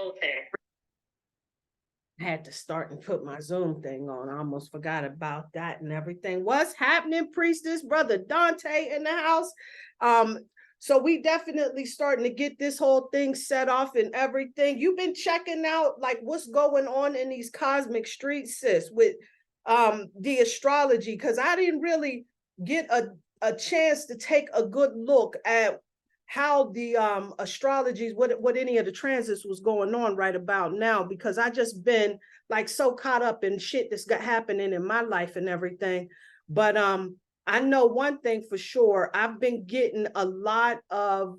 whole thing. I had to start and put my Zoom thing on. I almost forgot about that and everything. What's happening, Priestess? Brother Dante in the house. So we definitely starting to get this whole thing set off and everything. You've been checking out like what's going on in these cosmic streets, sis, with the astrology, because I didn't really get a chance to take a good look at how the astrologies, what any of the transits was going on right about now, because I just been like so caught up in shit that's got happening in my life and everything. But I know one thing for sure. I've been getting a lot of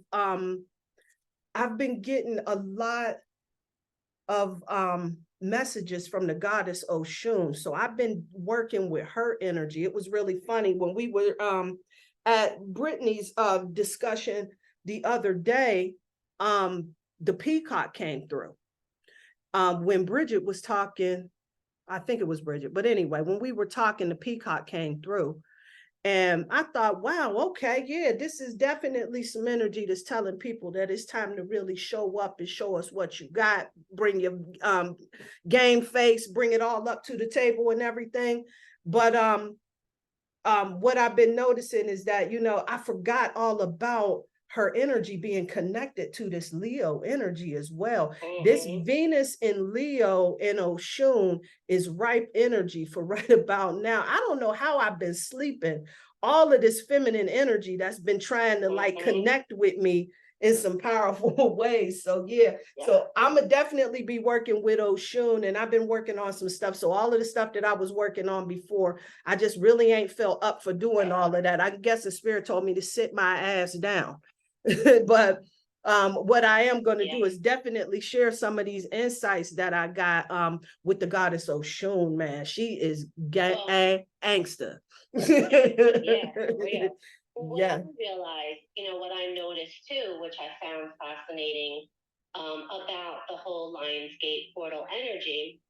messages from the goddess Oshun. So I've been working with her energy. It was really funny when we were at Brittany's discussion the other day. The peacock came through. When Bridget was talking, I think it was Bridget, but anyway, when we were talking, the peacock came through. And I thought, wow, okay, yeah, this is definitely some energy that's telling people that it's time to really show up and show us what you got. Bring your game face, bring it all up to the table and everything. But what I've been noticing is that, you know, I forgot all about her energy being connected to this Leo energy as well. This Venus in Leo in Oshun is ripe energy for right about now. I don't know how I've been sleeping. All of this feminine energy that's been trying to like connect with me in some powerful ways. So yeah. So I'm gonna definitely be working with Oshun, and I've been working on some stuff. So all of the stuff that I was working on before, I just really ain't felt up for doing all of that. I guess the spirit told me to sit my ass down. But what I am going to do is definitely share some of these insights that I got with the goddess Oshun, man. She is gangster. What I realized, you know, what I noticed too, which I found fascinating about the whole Lionsgate portal energy,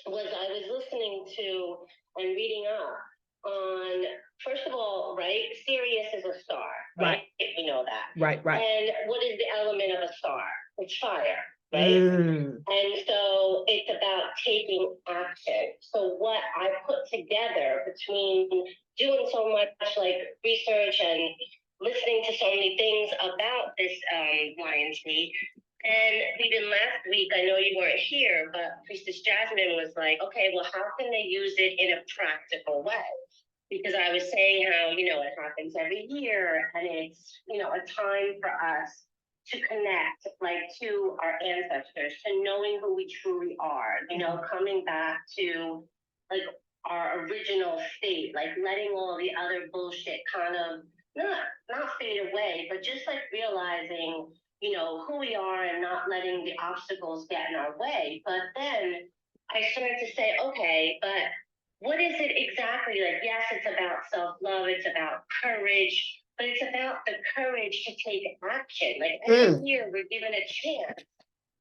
was I was listening to and reading up on, first of all, right, Sirius is a star, right? We know that. Right. And what is the element of a star? It's fire, right? And so it's about taking action. So what I put together between doing so much like research and listening to so many things about this Lionsgate, and even last week, I know you weren't here, but Priestess Jasmine was like, okay, well, how can they use it in a practical way? Because I was saying how, you know, it happens every year, and it's, you know, a time for us to connect, like, to our ancestors, to knowing who we truly are, you know, coming back to, like, our original state, like letting all the other bullshit kind of not fade away, but just like realizing, you know, who we are and not letting the obstacles get in our way. But then I started to say, okay, but what is it exactly? Like, yes, it's about self-love, it's about courage, but it's about the courage to take action. Like every year we're given a chance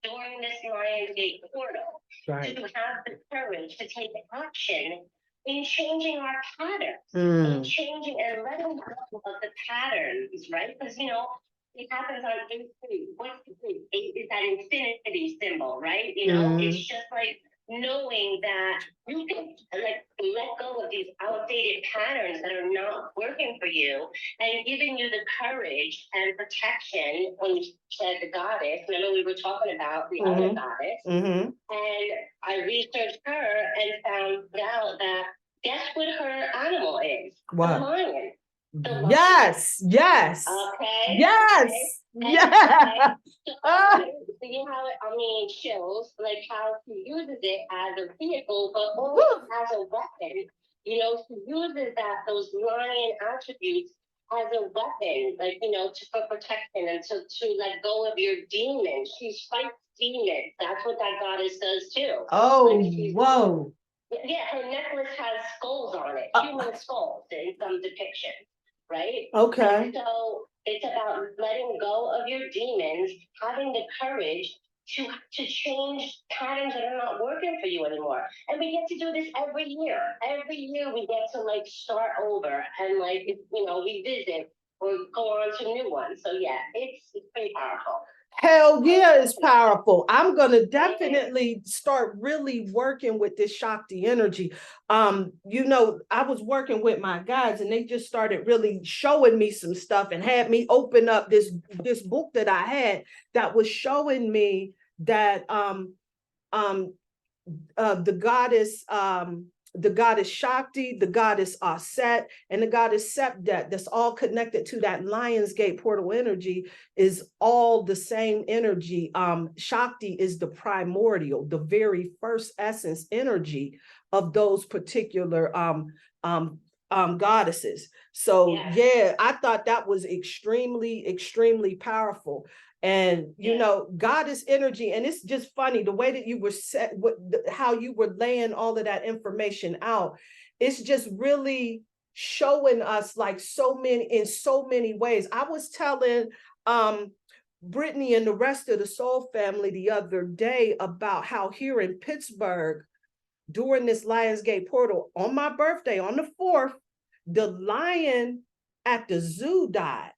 during this Lionsgate portal to have the courage to take action in changing our patterns, in changing and letting go of the patterns, right? Because, you know, it happens on 8-3. What's the 8? 8 is that infinity symbol, right? You know, it's just like knowing that you can like let go of these outdated patterns that are not working for you and giving you the courage and protection. When you said the goddess, remember we were talking about the other goddess, and I researched her and found out that guess what her animal is? What? The lion. Yes. Okay. Yes. Okay. Yeah. So see how it, I mean, shows like how she uses it as a vehicle, but also as a weapon. You know, she uses those lion attributes as a weapon, like, you know, for protection and to let go of your demons. She fights demons. That's what that goddess does too. Oh, whoa. Yeah, her necklace has skulls on it, human skulls in some depictions, right? Okay. And so it's about letting go of your demons, having the courage to change patterns that are not working for you anymore. And we get to do this every year. Every year we get to like start over and like, you know, revisit or go on to new ones. So yeah, it's pretty powerful. Hell yeah, it's powerful. I'm gonna definitely start really working with this Shakti energy. I was working with my guides and they just started really showing me some stuff and had me open up this book that I had that was showing me that um the goddess Shakti, the goddess Aset, and the goddess Sepdet, that's all connected to that Lionsgate portal energy, is all the same energy. Shakti is the primordial, the very first essence energy of those particular goddesses. So yeah, I thought that was extremely powerful. And goddess energy, and it's just funny the way that you were set, how you were laying all of that information out. It's just really showing us like in so many ways. I was telling Brittany and the rest of the Soul family the other day about how here in Pittsburgh during this Lionsgate portal on my birthday on the 4th, the lion at the zoo died.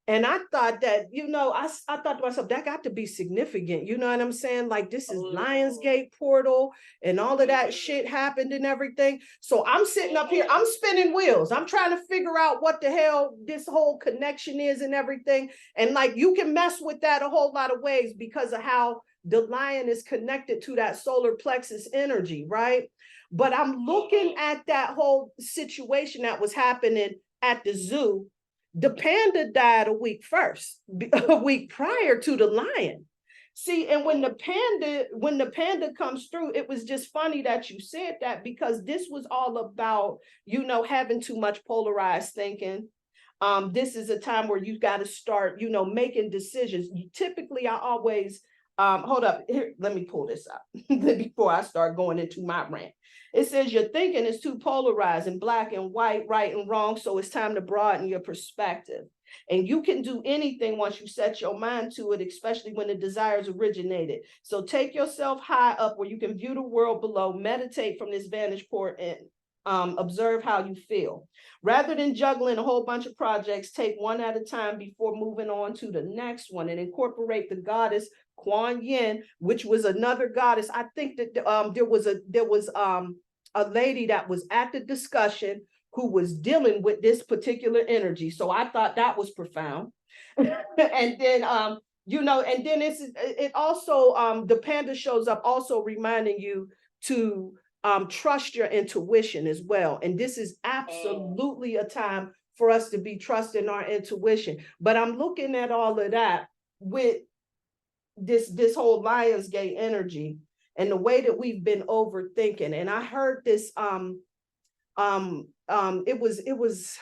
And I thought that, I thought to myself, that got to be significant. You know what I'm saying? Like, this is Lionsgate portal and all of that shit happened and everything. So I'm sitting up here, I'm spinning wheels. I'm trying to figure out what the hell this whole connection is and everything. And like, you can mess with that a whole lot of ways because of how the lion is connected to that solar plexus energy, right? But I'm looking at that whole situation that was happening at the zoo. The panda died a week prior to the lion. See, and when the panda comes through, it was just funny that you said that, because this was all about, having too much polarized thinking. This is a time where you got to start, making decisions. Typically, I always, hold up, here, let me pull this up before I start going into my rant. It says your thinking is too polarized and black and white, right and wrong, so it's time to broaden your perspective. And you can do anything once you set your mind to it, especially when the desires originated. So take yourself high up where you can view the world below, meditate from this vantage point, and observe how you feel. Rather than juggling a whole bunch of projects, take one at a time before moving on to the next one, and incorporate the goddess Kuan Yin, which was another goddess. I think that there was a lady that was at the discussion who was dealing with this particular energy. So I thought that was profound. And then and then it also the panda shows up also reminding you to trust your intuition as well. And this is absolutely a time for us to be trusting our intuition. But I'm looking at all of that with this whole Lionsgate energy and the way that we've been overthinking. And I heard this it was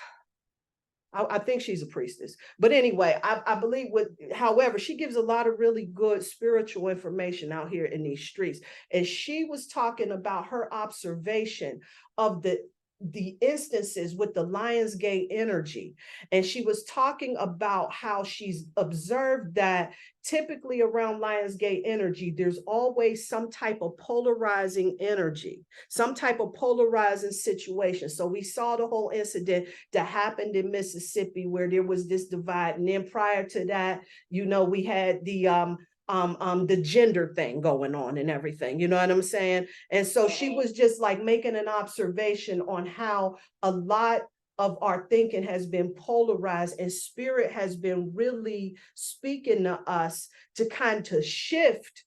I think she's a priestess, but anyway, I believe however, she gives a lot of really good spiritual information out here in these streets. And she was talking about her observation of the instances with the Lionsgate energy. And she was talking about how she's observed that typically around Lionsgate energy, there's always some type of polarizing energy, some type of polarizing situation. So we saw the whole incident that happened in Mississippi where there was this divide. And then prior to that, we had the gender thing going on and everything, you know what I'm saying? And so she was just like making an observation on how a lot of our thinking has been polarized, and spirit has been really speaking to us to kind of shift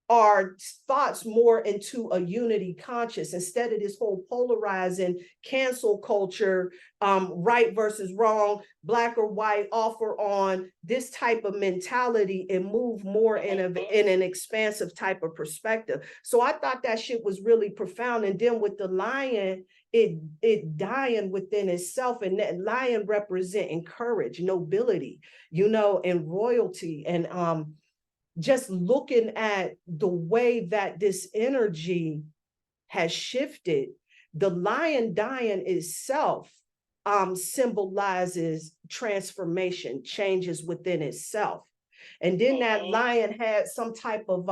our thoughts more into a unity conscious instead of this whole polarizing cancel culture, right versus wrong, black or white, off or on, this type of mentality, and move more in an expansive type of perspective. So I thought that shit was really profound. And then with the lion, it dying within itself, and that lion representing courage, nobility, and royalty. And just looking at the way that this energy has shifted, the lion dying itself symbolizes transformation, changes within itself. And then that lion had some type of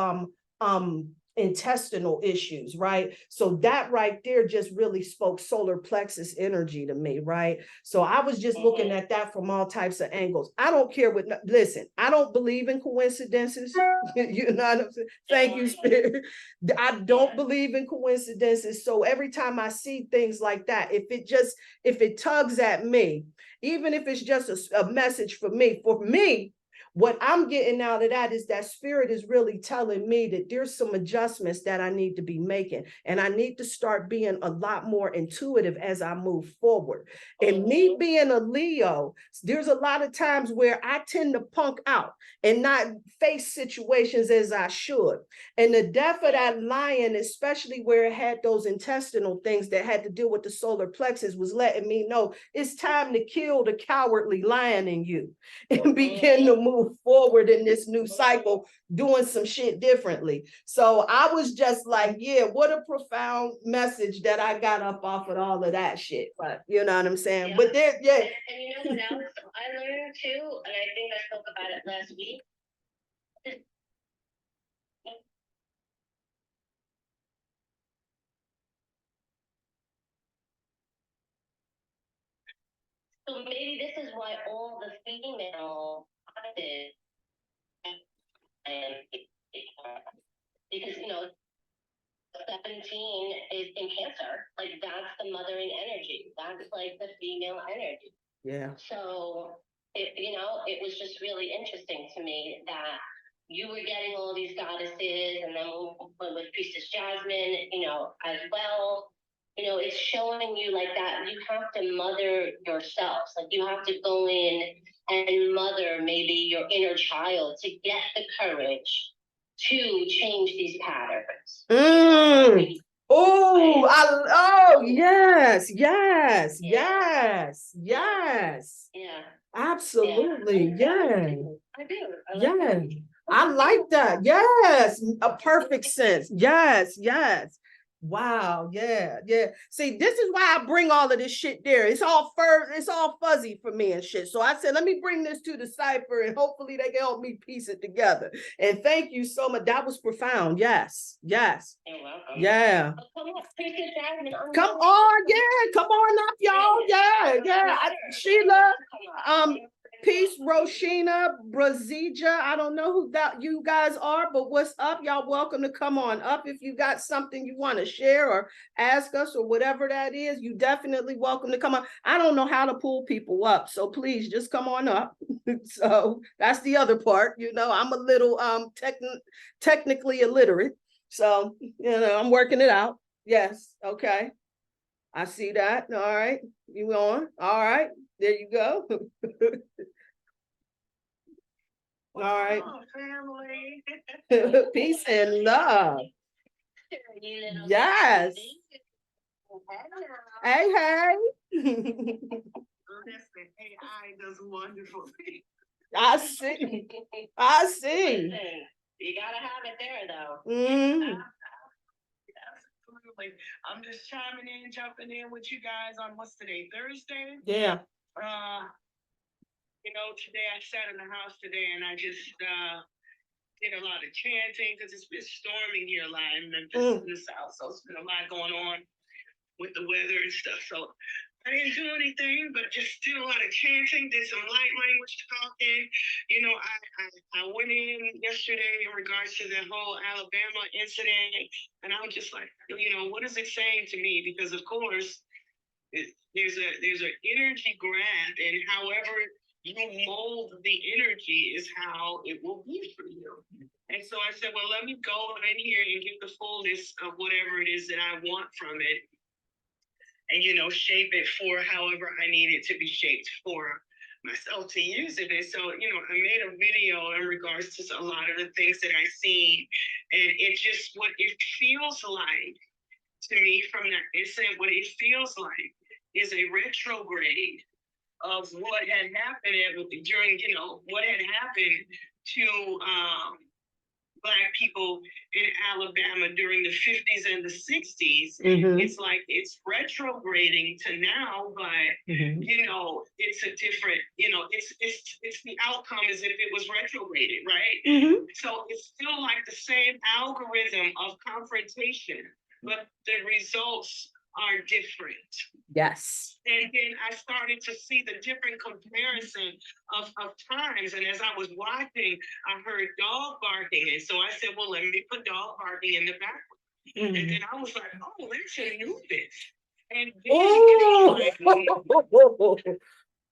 intestinal issues, right? So that right there just really spoke solar plexus energy to me, right? So I was just looking at that from all types of angles. I don't care what, listen, I don't believe in coincidences. You know what I'm saying? Thank you, Spirit. I don't believe in coincidences. So every time I see things like that, if it tugs at me, even if it's just a message for me, what I'm getting out of that is that spirit is really telling me that there's some adjustments that I need to be making. And I need to start being a lot more intuitive as I move forward. And me being a Leo, there's a lot of times where I tend to punk out and not face situations as I should. And the death of that lion, especially where it had those intestinal things that had to deal with the solar plexus, was letting me know it's time to kill the cowardly lion in you and begin to move forward in this new cycle, doing some shit differently. So I was just like, yeah, what a profound message that I got up off of all of that shit. But you know what I'm saying? Yeah. But there, yeah. And you know what else I learned too, and I think I spoke about it last week. So maybe this is why all the female goddesses and because 17 is in Cancer, like that's the mothering energy. That's like the female energy. Yeah. So it was just really interesting to me that you were getting all these goddesses, and then with Priestess Jasmine, as well. It's showing you like that you have to mother yourselves. Like you have to go in and mother maybe your inner child to get the courage to change these patterns. Oh, yes. Yeah. Absolutely. Yeah. I do. I like that. Yes. A perfect sense. Yes. Wow. Yeah. See, this is why I bring all of this shit there. It's all fuzzy for me and shit. So I said, let me bring this to the Cypher and hopefully they can help me piece it together. And thank you so much. That was profound. Yes. You're welcome. Yeah. Come on, Come on up, y'all. Yeah. Sheila, Peace, Roshina, Brazija. I don't know who that you guys are, but what's up? Y'all welcome to come on up. If you got something you want to share or ask us or whatever that is, you definitely welcome to come on. I don't know how to pull people up, so please just come on up. So that's the other part. I'm a little technically illiterate. So, I'm working it out. Yes. Okay. I see that. All right. You on? All right. There you go. All right. Family. Peace and love. Yes. Hey. Listen, AI does wonderful things. I see. Listen, you gotta have it there, though. Absolutely. I'm just jumping in with you guys on what's today, Thursday? Yeah. Today I sat in the house today and I just did a lot of chanting because it's been storming here a lot in Memphis in the South. So it's been a lot going on with the weather and stuff. So I didn't do anything, but just did a lot of chanting, did some light language talking. I went in yesterday in regards to the whole Alabama incident, and I was just like, what is it saying to me? Because of course, there's an energy graph, and however you mold the energy is how it will be for you. And so I said, well, let me go in here and get the fullness of whatever it is that I want from it. And, shape it for however I need it to be shaped for myself to use it. And so, I made a video in regards to a lot of the things that I seen. And it's just what it feels like to me from that incident, what it feels like is a retrograde of what had happened during, what had happened to Black people in Alabama during the 50s and the 60s. It's like it's retrograding to now, but you know, it's a different, you know, it's the outcome as if it was retrograded, right? So it's still like the same algorithm of confrontation, but the results are different. Yes. And then I started to see the different comparison of times. And as I was watching, I heard dog barking. And so I said, well, let me put dog barking in the background. And then I was like, oh, that's Anubis. And then it was like,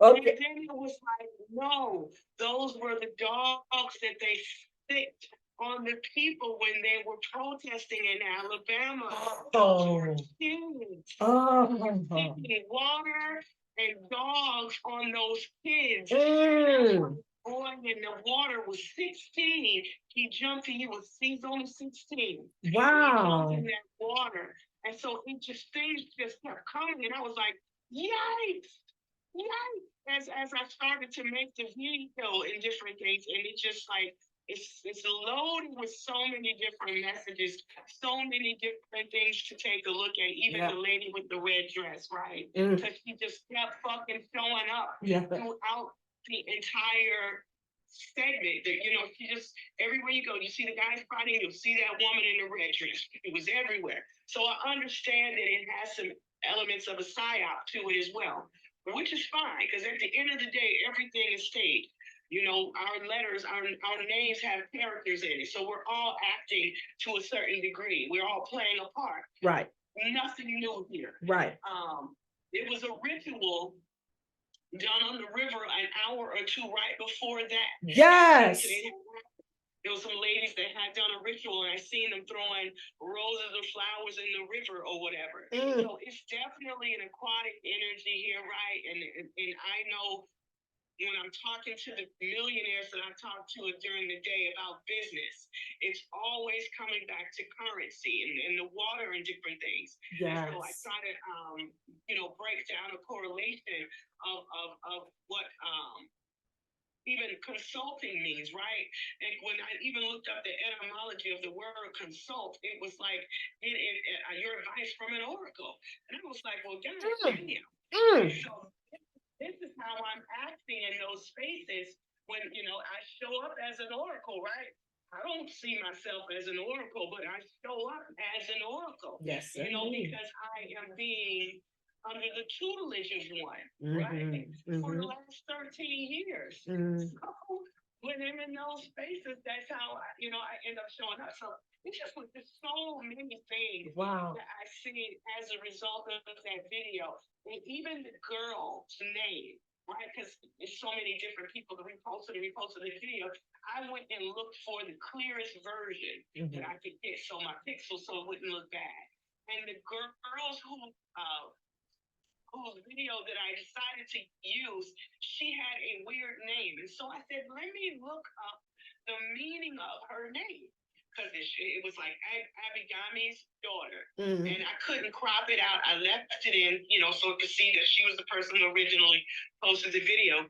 and then it was like, no, those were the dogs that they sicked on the people when they were protesting in Alabama. Those were kids. Sticking water and dogs on those kids. Boy in the water was 16. He jumped in, he's only 16. Wow. He jumped in that water. And so it just, things just kept coming. And I was like, yikes. Yikes. As I started to make the video and different things, and it just like, it's loaded with so many different messages, so many different things to take a look at. Even the lady with the red dress, right? Because she just kept fucking showing up throughout the entire segment. That, you know, she just, everywhere you go, you see the guys fighting, you'll see that woman in the red dress. It was everywhere. So I understand that it has some elements of a psyop to it as well, which is fine, because at the end of the day, everything is staged. You know, our letters, our names have characters in it. So we're all acting to a certain degree. We're all playing a part. Right. Nothing new here. Right. It was a ritual done on the river an hour or two right before that. Yes. There was some ladies that had done a ritual, and I seen them throwing roses or flowers in the river or whatever. So it's definitely an aquatic energy here, right? And I know when I'm talking to the millionaires that I talk to during the day about business, it's always coming back to currency and the water and different things. Yes. And so I try to, you know, break down a correlation of what even consulting means, right? And when I even looked up the etymology of the word consult, it was like your advice from an oracle. And I was like, well, God damn. So this is how I'm acting in those spaces when, you know, I show up as an oracle, right? I don't see myself as an oracle, but I show up as an oracle. Yes, you know, because I am being under the tutelage of one, right? For the last 13 years. So when I'm in those spaces, that's how I end up showing up. So it's just like there's so many things that I see as a result of that video. And even the girl's name, right? Because there's so many different people that reposted the video. I went and looked for the clearest version that I could get, so my pixels so it wouldn't look bad. And the girls whose video that I decided to use, she had a weird name. And so I said, let me look up the meaning of her name. Because it was like Abigami's daughter. And I couldn't crop it out. I left it in, you know, so to see that she was the person who originally posted the video.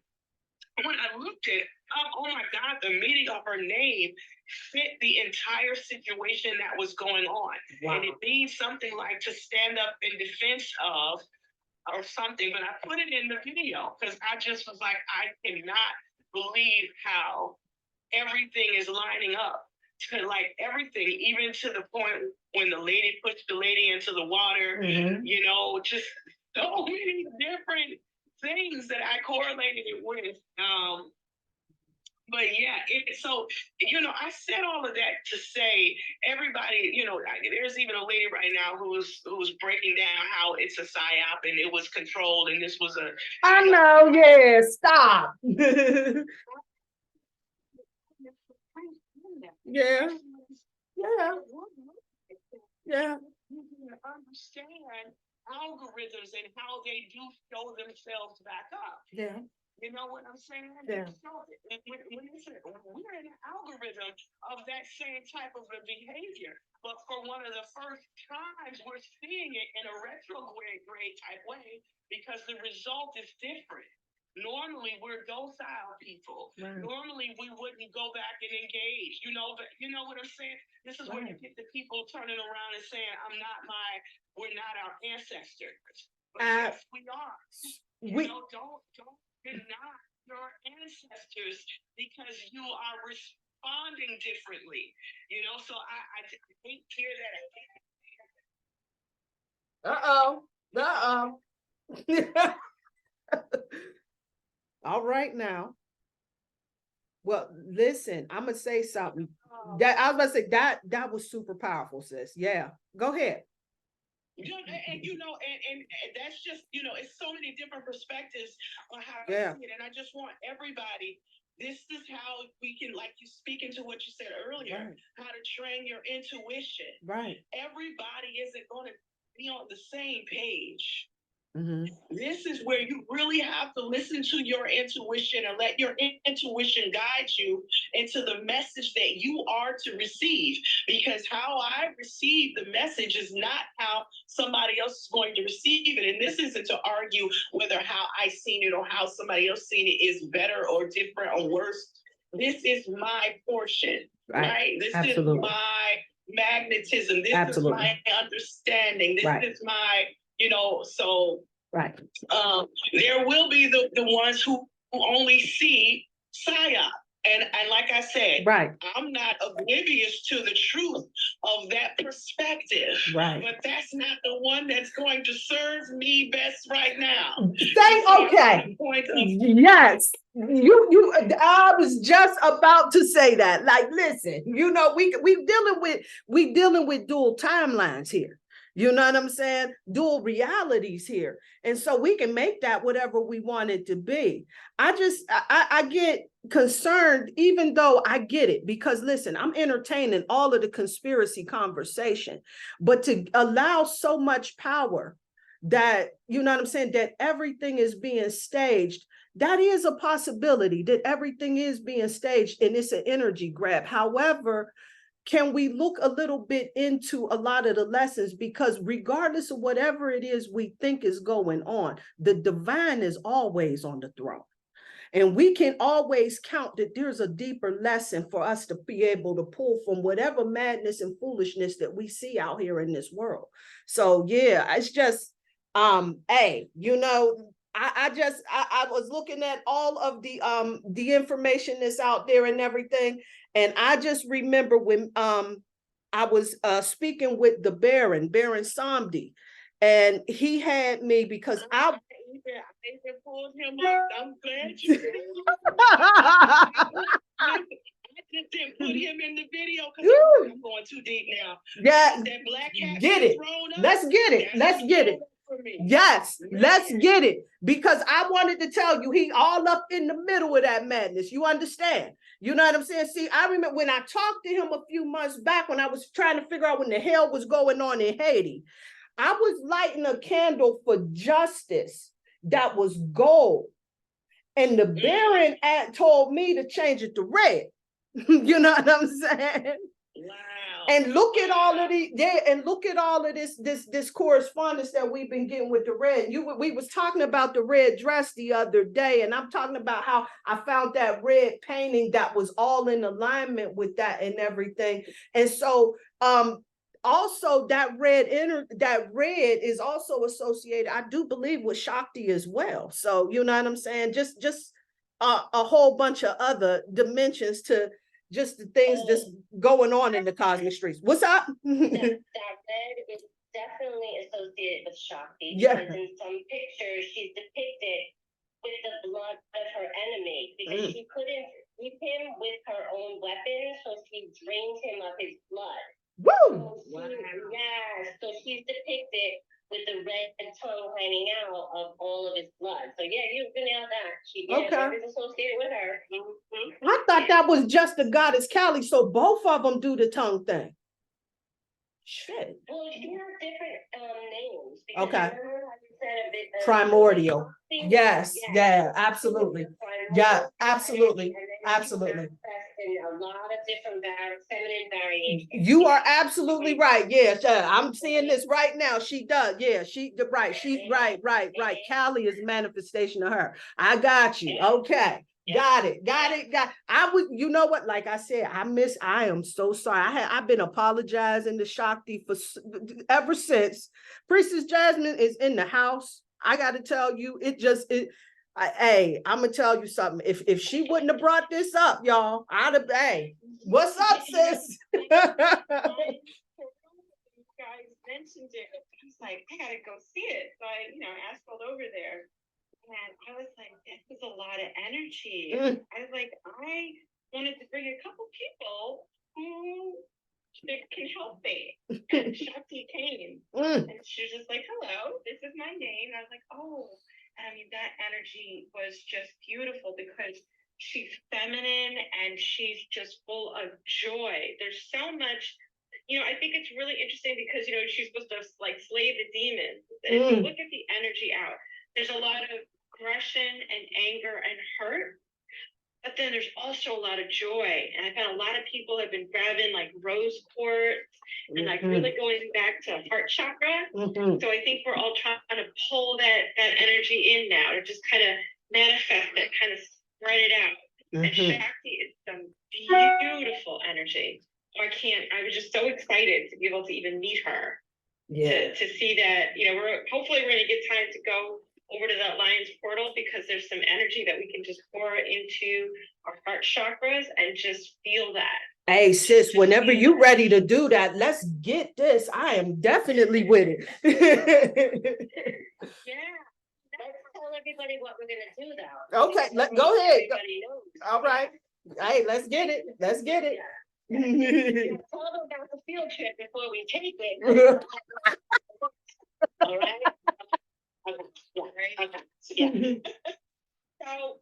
When I looked it up, oh my God, the meaning of her name fit the entire situation that was going on. And it means something like to stand up in defense of or something, but I put it in the video because I just was like, I cannot believe how everything is lining up. To like everything, even to the point when the lady pushed the lady into the water, you know, just so many different things that I correlated it with. But yeah, so, you know, I said all of that to say everybody, you know, there's even a lady right now who's breaking down how it's a psyop and it was controlled and this was a. I know, yeah, stop. Yeah. Understand algorithms and how they do show themselves back up. Yeah. You know what I'm saying? Yeah. So we're in an algorithm of that same type of a behavior. But for one of the first times, we're seeing it in a retrograde type way because the result is different. Normally, we're docile people. Right. Normally, we wouldn't go back and engage. You know, but you know what I'm saying? This is where you get the people turning around and saying, we're not our ancestors. But yes, we are. You know, don't deny your ancestors because you are responding differently. You know, so I hate to hear that. All right now. Well, listen, I'm gonna say something. That I was gonna say that was super powerful, sis. Yeah, go ahead. And that's just, it's so many different perspectives on how to see it. And I just want everybody, this is how we can, like you speaking to what you said earlier, how to train your intuition. Right. Everybody isn't going to be on the same page. Mm-hmm. This is where you really have to listen to your intuition and let your intuition guide you into the message that you are to receive. Because how I receive the message is not how somebody else is going to receive it. And this isn't to argue whether how I seen it or how somebody else seen it is better or different or worse. This is my portion, right? This Absolutely. is my magnetism. This Absolutely. is my understanding. This is my, so right. There will be the ones who only see psyop. And like I said, I'm not oblivious to the truth of that perspective. Right. But that's not the one that's going to serve me best right now. Okay. Yes. You I was just about to say that. Like, listen, we dealing with dual timelines here. You know what I'm saying? Dual realities here. And so we can make that whatever we want it to be. I get concerned, even though I get it, because listen, I'm entertaining all of the conspiracy conversation, but to allow so much power that, you know what I'm saying, that everything is being staged, that is a possibility, that everything is being staged and it's an energy grab. However, can we look a little bit into a lot of the lessons? Because regardless of whatever it is we think is going on, the divine is always on the throne. And we can always count that there's a deeper lesson for us to be able to pull from whatever madness and foolishness that we see out here in this world. So yeah, it's just, I was looking at all of the information that's out there and everything. And I just remember when I was speaking with the Baron Samdi, and he had me because I pulled him up. I'm glad you did. I just didn't put him in the video because I'm going too deep now. Yeah, that black cat get it. Let's get it. Let's get it. Yes, let's get it. Because I wanted to tell you, he all up in the middle of that madness. You understand? You know what I'm saying? See, I remember when I talked to him a few months back when I was trying to figure out when the hell was going on in Haiti. I was lighting a candle for justice that was gold. And the Baron told me to change it to red. You know what I'm saying? Wow. And look at all of this correspondence that we've been getting with the red. We was talking about the red dress the other day, and I'm talking about how I found that red painting that was all in alignment with that and everything. And so also that red is also associated, I do believe, with Shakti as well. So you know what I'm saying? Just a whole bunch of other dimensions to just the things that's going on in the cosmic streets. What's up? that red is definitely associated with Shakti. Yeah. Because in some pictures, she's depicted with the blood of her enemy because she couldn't keep him with her own weapons, so she drained him of his blood. Woo! So she's depicted with the red tongue hanging out of all of his blood. So yeah, you've been out that. Is associated with her. Mm-hmm. I thought that was just the goddess Kali, so both of them do the tongue thing. Shit. Well, she has different names. Okay. Remember how you said primordial. Yes. Yeah. Absolutely. Yeah. Absolutely. Absolutely. in a lot of different feminine variations. You are absolutely right. Yes, I'm seeing this right now. She does. Yeah, right. She's right. Callie is a manifestation of her. I got you. Okay. Got it. I would, you know what? Like I said, I am so sorry. I've been apologizing to Shakti for ever since. Priestess Jasmine is in the house. I got to tell you, hey, I'm gonna tell you something. If she wouldn't have brought this up, y'all, I'd have. Hey, what's up, sis? You guys mentioned it. I was like, I gotta go see it. So I, asked over there. And I was like, this is a lot of energy. I was like, I wanted to bring a couple people who can help me. And Shakti came. And she was just like, hello, this is my name. And I was like, oh. And I mean, that energy was just beautiful because she's feminine and she's just full of joy. There's so much, I think it's really interesting because, she's supposed to like slay the demons. And if you look at the energy out, there's a lot of aggression and anger and hurt, but then there's also a lot of joy. And I found a lot of people have been grabbing like rose quartz and like really going back to heart chakra. So I think we're all trying to pull that energy in now to just kind of manifest it, kind of spread it out. And Shakti is some beautiful energy. I was just so excited to be able to even meet her. Yeah. To see that, hopefully we're going to get time to go over to that Lion's portal because there's some energy that we can just pour into our heart chakras and just feel that. Hey, sis, whenever you're ready to do that, let's get this. I am definitely with it. Yeah. Let's tell everybody what we're going to do now. Okay, go ahead. All right. Hey, let's get it. Yeah, tell them about the field trip before we take it. All right. Okay. So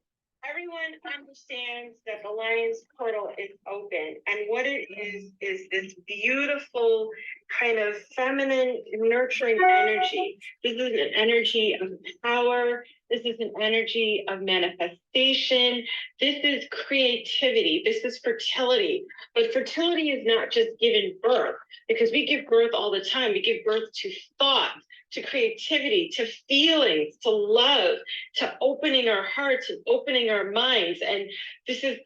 everyone understands that the Lion's portal is open, and what it is this beautiful kind of feminine, nurturing energy. This is an energy of power. This is an energy of manifestation. This is creativity. This is fertility. But fertility is not just giving birth, because we give birth all the time. We give birth to thought, to creativity, to feelings, to love, to opening our hearts and opening our minds. And this is,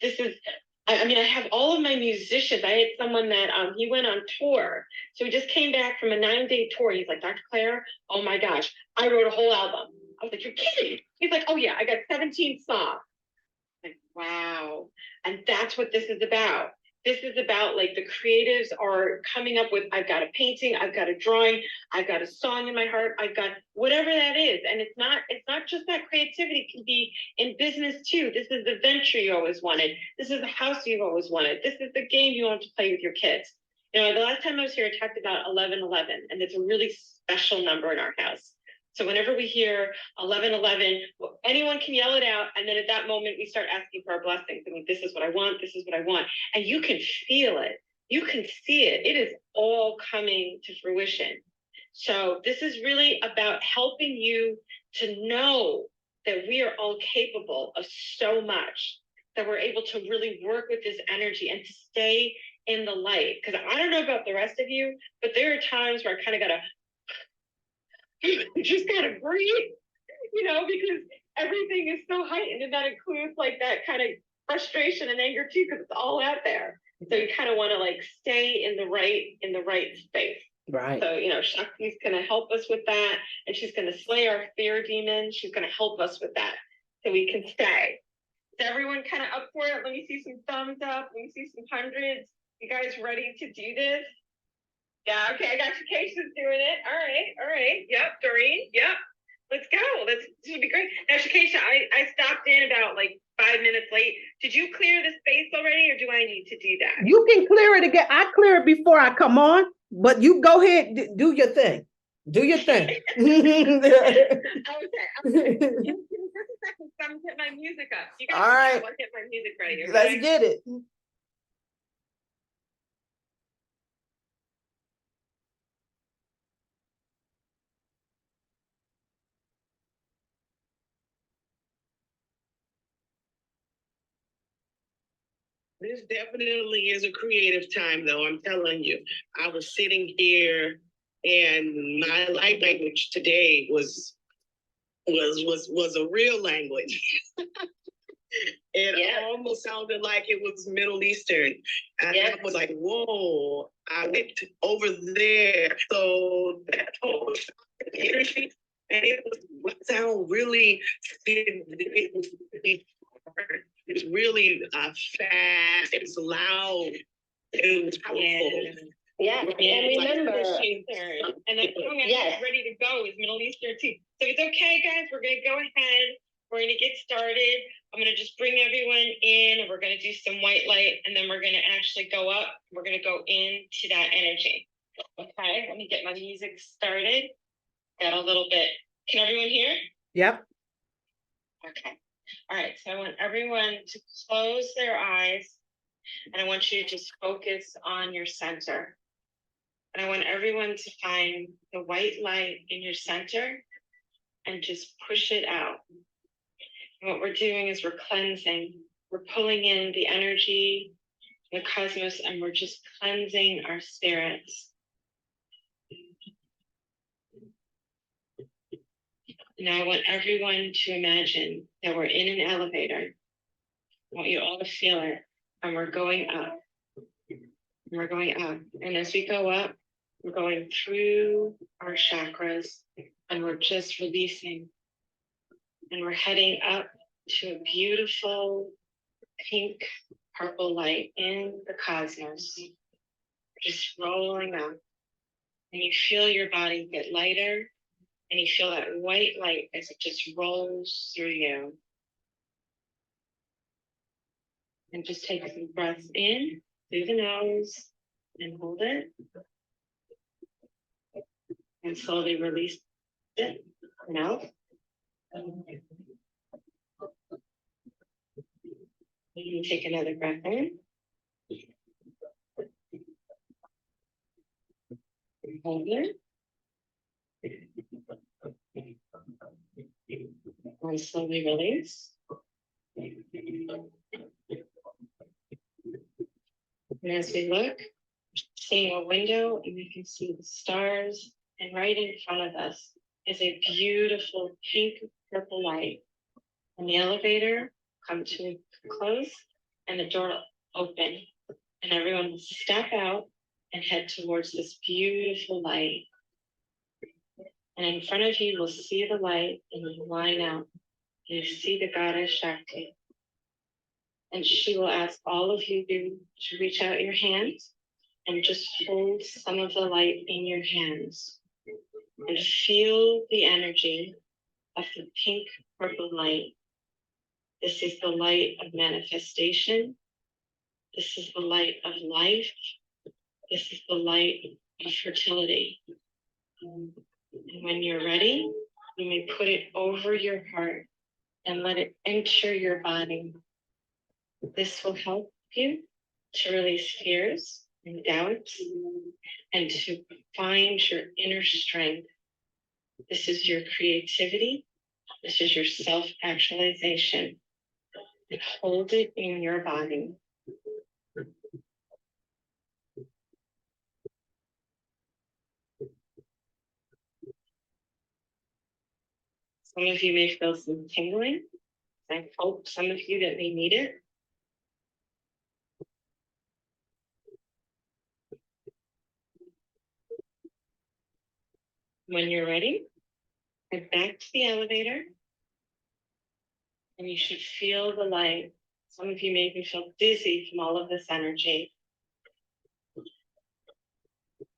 I have all of my musicians. I had someone that he went on tour. So he just came back from a 9-day tour. He's like, Dr. Claire, oh my gosh, I wrote a whole album. I was like, you're kidding. He's like, oh yeah, I got 17 songs. Like, wow. And that's what this is about. This is about like the creatives are coming up with, I've got a painting, I've got a drawing, I've got a song in my heart, I've got whatever that is. And it's not just that creativity can be in business too. This is the venture you always wanted. This is the house you've always wanted. This is the game you want to play with your kids. The last time I was here, I talked about 1111, and it's a really special number in our house. So whenever we hear 1111, anyone can yell it out. And then at that moment, we start asking for our blessings. This is what I want. This is what I want. And you can feel it. You can see it. It is all coming to fruition. So this is really about helping you to know that we are all capable of so much, that we're able to really work with this energy and to stay in the light. Because I don't know about the rest of you, but there are times where I kind of got to just gotta breathe, because everything is so heightened, and that includes like that kind of frustration and anger too, because it's all out there. So you kind of want to like stay in the right space. Right. So Shakti's gonna help us with that, and she's gonna slay our fear demon. She's gonna help us with that, so we can stay. Is everyone kind of up for it? Let me see some thumbs up. Let me see some hundreds. You guys ready to do this? Yeah, okay, I got Shakesha's doing it. All right. Yep, Doreen, yep. Let's go. This will be great. Now, Shakesha, I stopped in about like 5 minutes late. Did you clear the space already, or do I need to do that? You can clear it again. I clear it before I come on, but you go ahead, do your thing. Do your thing. Okay. Give me just a second, so I'm gonna get my music up. You guys, all right. I'll get my music ready. Okay? Let's get it. This definitely is a creative time, though. I'm telling you. I was sitting here, and my light language today was a real language. It almost sounded like it was Middle Eastern. And I was like, whoa, I went over there. So that whole energy, and it was sound really, it's really fast, it was loud, it was powerful. Yeah, and remember, And the song I ready to go is Middle Eastern too. So it's okay, guys. We're gonna go ahead. We're gonna get started. I'm gonna just bring everyone in, and we're gonna do some white light, and then we're gonna actually go up. We're gonna go into that energy. Okay, let me get my music started. Got a little bit. Can everyone hear? Yep. Okay. All right. So I want everyone to close their eyes, and I want you to just focus on your center. And I want everyone to find the white light in your center and just push it out. And what we're doing is we're cleansing. We're pulling in the energy, the cosmos, and we're just cleansing our spirits. Now I want everyone to imagine that we're in an elevator. I want you all to feel it. And we're going up. And we're going up. And as we go up, we're going through our chakras, and we're just releasing. And we're heading up to a beautiful pink purple light in the cosmos, just rolling up. And you feel your body get lighter, and you feel that white light as it just rolls through you. And just take some breaths in through the nose and hold it. And slowly release it out. You can take another breath in. Hold it. And slowly release. And as we look, seeing a window, and we can see the stars, and right in front of us is a beautiful pink purple light. And the elevator come to a close, and the door open, and everyone will step out and head towards this beautiful light. And in front of you, will see the light, and you line out, and you see the goddess Shakti. And she will ask all of you to reach out your hands and just hold some of the light in your hands. And feel the energy of the pink purple light. This is the light of manifestation. This is the light of life. This is the light of fertility. And when you're ready, you may put it over your heart and let it enter your body. This will help you to release fears and doubts and to find your inner strength. This is your creativity. This is your self-actualization. And hold it in your body. Some of you may feel some tingling. I hope some of you that may need it. When you're ready, head back to the elevator, and you should feel the light. Some of you may even feel dizzy from all of this energy.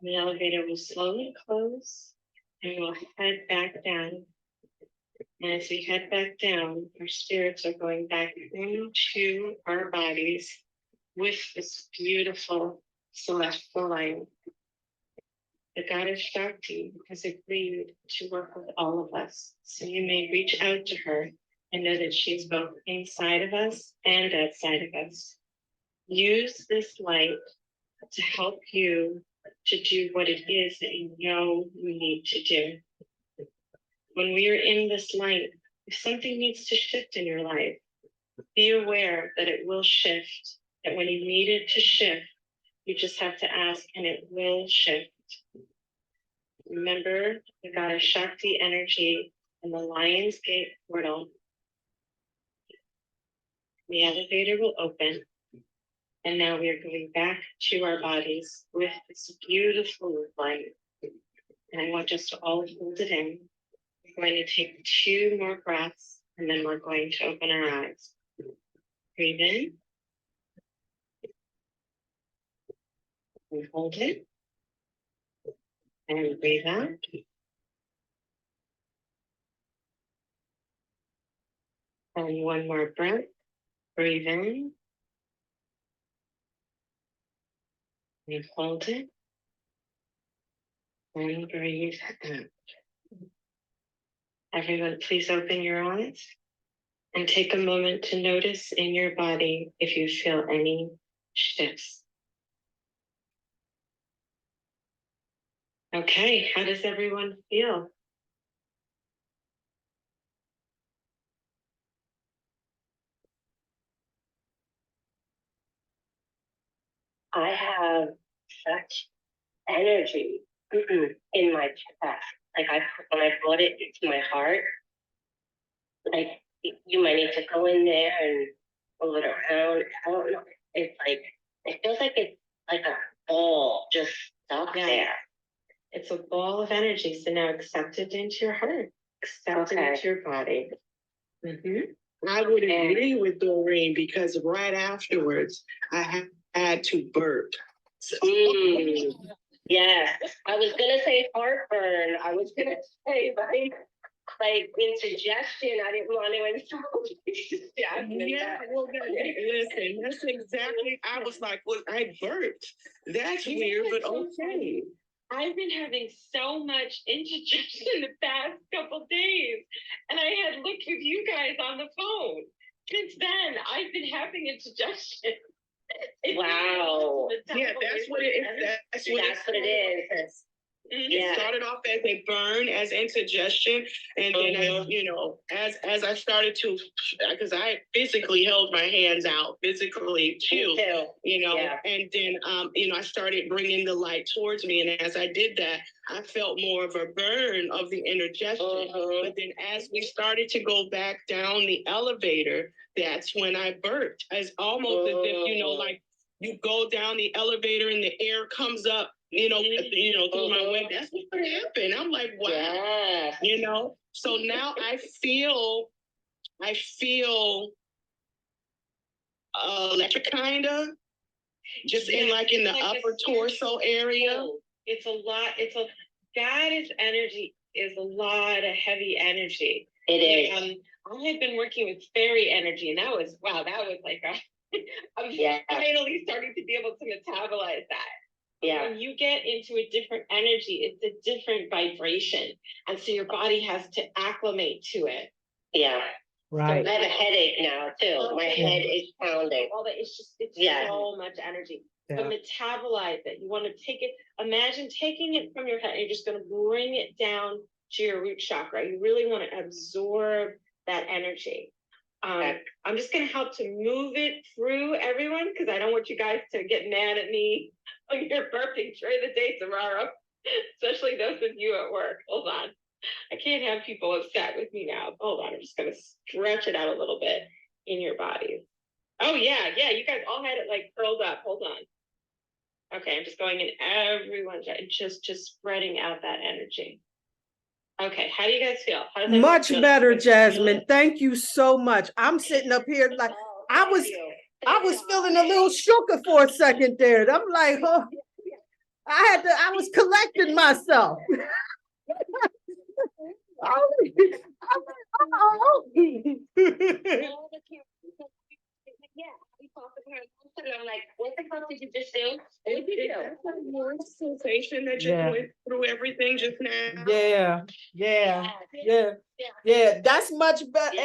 The elevator will slowly close, and we'll head back down. And as we head back down, our spirits are going back into our bodies with this beautiful celestial light. The goddess Shakti has agreed to work with all of us. So you may reach out to her and know that she's both inside of us and outside of us. Use this light to help you to do what it is that you know you need to do. When we are in this light, if something needs to shift in your life, be aware that it will shift that when you need it to shift, you just have to ask and it will shift. Remember, the goddess Shakti energy in the Lion's Gate portal. The elevator will open. And now we are going back to our bodies with this beautiful light. And I want us to all hold it in. We're going to take 2 more breaths, and then we're going to open our eyes. Breathe in. And hold it. And breathe out. And 1 more breath. Breathe in. And hold it. And breathe out. Everyone, please open your eyes and take a moment to notice in your body if you feel any shifts. Okay, how does everyone feel? I have such energy in my chest. Like when I brought it to my heart, like you might need to go in there and move it around. I don't know. It's like, it feels like it's like a ball just stuck there. It's a ball of energy. So now accept it into your heart, accept it into your body. I would agree with Doreen because right afterwards I had to burp. Yes, I was gonna say heartburn. I was gonna say like indigestion. I didn't want to insult Priestess Jasmine. Yeah, well, listen, that's exactly. I was like, well, I burped. That's weird, but okay. I've been having so much indigestion the past couple days, and I had looked with you guys on the phone. Since then, I've been having indigestion. Wow. Yeah, that's what it is. That's what it is. Yeah. It started off as a burn, as indigestion, and then as I started to, because I physically held my hands out, physically too, and then I started bringing the light towards me, and as I did that, I felt more of a burn of the indigestion. But then as we started to go back down the elevator, that's when I burped. It's almost as if like you go down the elevator and the air comes up. Through my way. That's what happened. I'm like, wow. Yeah. So now I feel electric kinda, just in the upper torso area. It's a lot. Goddess energy is a lot of heavy energy. It is. I had been working with fairy energy, and that was like I'm finally starting to be able to metabolize that. Yeah. When you get into a different energy, it's a different vibration. And so your body has to acclimate to it. Yeah. Right. So I have a headache now too. My head is pounding. All that, it's so much energy. Yeah. But metabolize it. You want to take it, imagine taking it from your head. You're just going to bring it down to your root chakra. You really want to absorb that energy. I'm just going to help to move it through everyone because I don't want you guys to get mad at me on your birthday during the day tomorrow, especially those of you at work. Hold on. I can't have people upset with me now. Hold on. I'm just going to stretch it out a little bit in your bodies. Oh, yeah. You guys all had it like curled up. Hold on. Okay. I'm just going in everyone's, just spreading out that energy. Okay, how do you guys feel? Much better, Jasmine. Thank you so much. I'm sitting up here like I was feeling a little shook for a second there. I'm like, oh, I was collecting myself. I'm like, what the fuck did you just do? What did you do? That's a more sensation that you went through everything just now. Yeah. That's much better.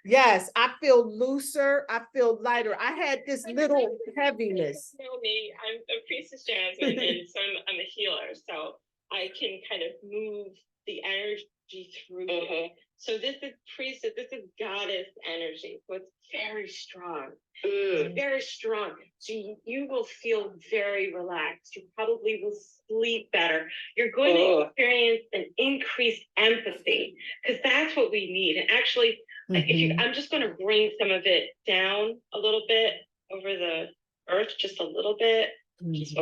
Yes, I feel looser. I feel lighter. I had this little heaviness. You know me, I'm a Priestess Jasmine, and so I'm a healer, so I can kind of move the energy through you. So this is priestess, this is goddess energy. So it's very strong. It's very strong. So you will feel very relaxed. You probably will sleep better. You're going to experience an increased empathy because that's what we need. And actually, I'm just going to bring some of it down a little bit over the earth, just a little bit. Just,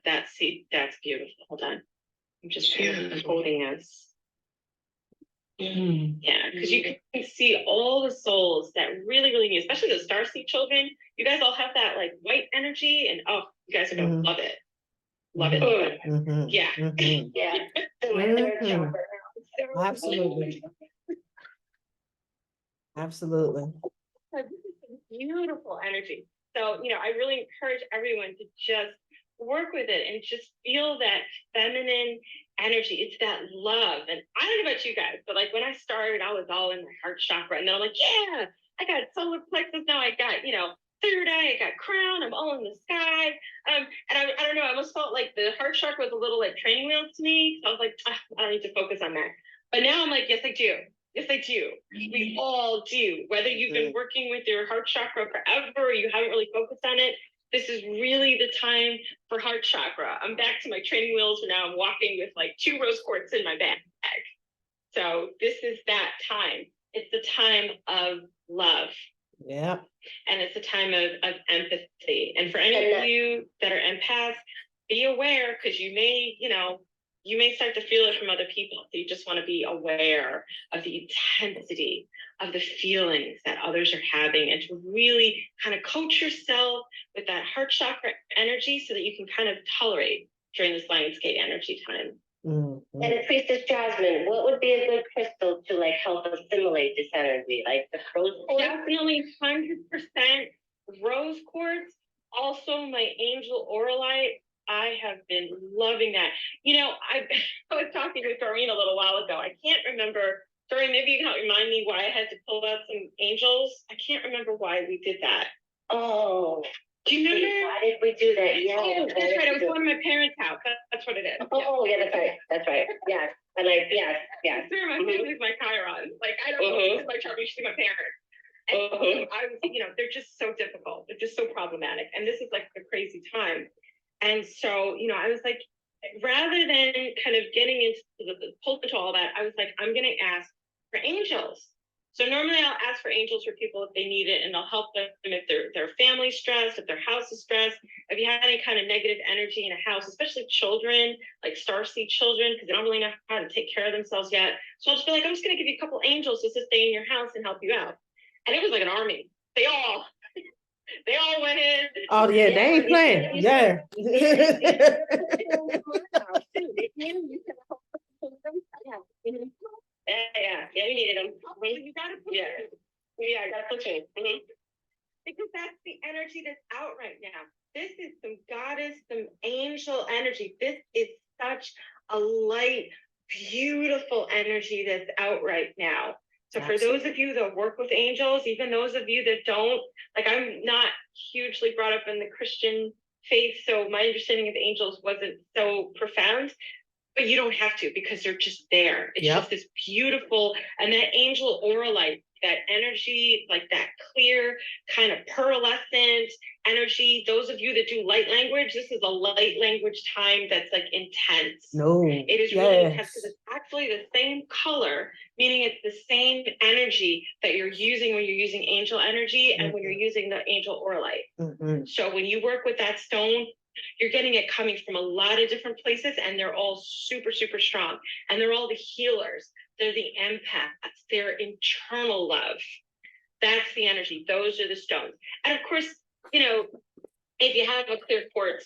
that's beautiful. Hold on. I'm just holding us. Yeah, because you can see all the souls that really, really need, especially the starseed children. You guys all have that like white energy, and you guys are gonna love it. Love it. Yeah. Yeah. Absolutely. Absolutely. Beautiful energy. So, I really encourage everyone to just work with it and just feel that feminine energy. It's that love. And I don't know about you guys, but like when I started, I was all in my heart chakra. And then I'm like, yeah, I got solar plexus. Now I got, third eye, I got crown. I'm all in the sky. And I don't know, I almost felt like the heart chakra was a little like training wheels to me. So I was like, I don't need to focus on that. But now I'm like, yes, I do. Yes, I do. We all do. Whether you've been working with your heart chakra forever or you haven't really focused on it, this is really the time for heart chakra. I'm back to my training wheels, and now I'm walking with like 2 rose quartz in my bag. So this is that time. It's the time of love. Yeah. And it's a time of empathy. And for any of you that are empaths, be aware, because you may start to feel it from other people. So you just want to be aware of the intensity of the feelings that others are having, and to really kind of coach yourself with that heart chakra energy so that you can kind of tolerate during this Lionsgate energy time. And Priestess Jasmine, what would be a good crystal to like help assimilate this energy? Like the rose quartz? Definitely 100% rose quartz. Also my angel auralite. I have been loving that. I was talking with Doreen a little while ago. I can't remember. Doreen, maybe you can help remind me why I had to pull out some angels. I can't remember why we did that. Oh. Do you remember? Why did we do that? Yeah. Oh, that's right. I was going to my parents' house. That's what it is. Oh, yeah, that's right. That's right. Yes. And yes. Sure, my family's my Chiron. Like, I don't know if it's my chart, you should see my parents. And so I was, they're just so difficult. They're just so problematic. And this is like a crazy time. And so, I was like, rather than kind of getting into the pull into all that, I was like, I'm going to ask for angels. So normally I'll ask for angels for people if they need it, and I'll help them if their family's stressed, if their house is stressed, if you have any kind of negative energy in a house, especially children, like starseed children, because they don't really know how to take care of themselves yet. So I'll just be like, I'm just going to give you a couple angels just to stay in your house and help you out. And it was like an army. They all went in. Oh yeah, they ain't playing. Yeah. Yeah, we needed them. You gotta put I gotta put you. Because that's the energy that's out right now. This is some goddess, some angel energy. This is such a light, beautiful energy that's out right now. So for those of you that work with angels, even those of you that don't, like, I'm not hugely brought up in the Christian faith, so my understanding of angels wasn't so profound. But you don't have to, because they're just there. It's just this beautiful, and that angel auralite, that energy, like that clear kind of pearlescent energy. Those of you that do light language, this is a light language time that's like intense. It is really intense because it's actually the same color, meaning it's the same energy that you're using when you're using angel energy and when you're using the angel auralite. So when you work with that stone, you're getting it coming from a lot of different places, and they're all super, super strong. And they're all the healers. They're the empaths. They're internal love. That's the energy. Those are the stones. And of course, if you have a clear quartz,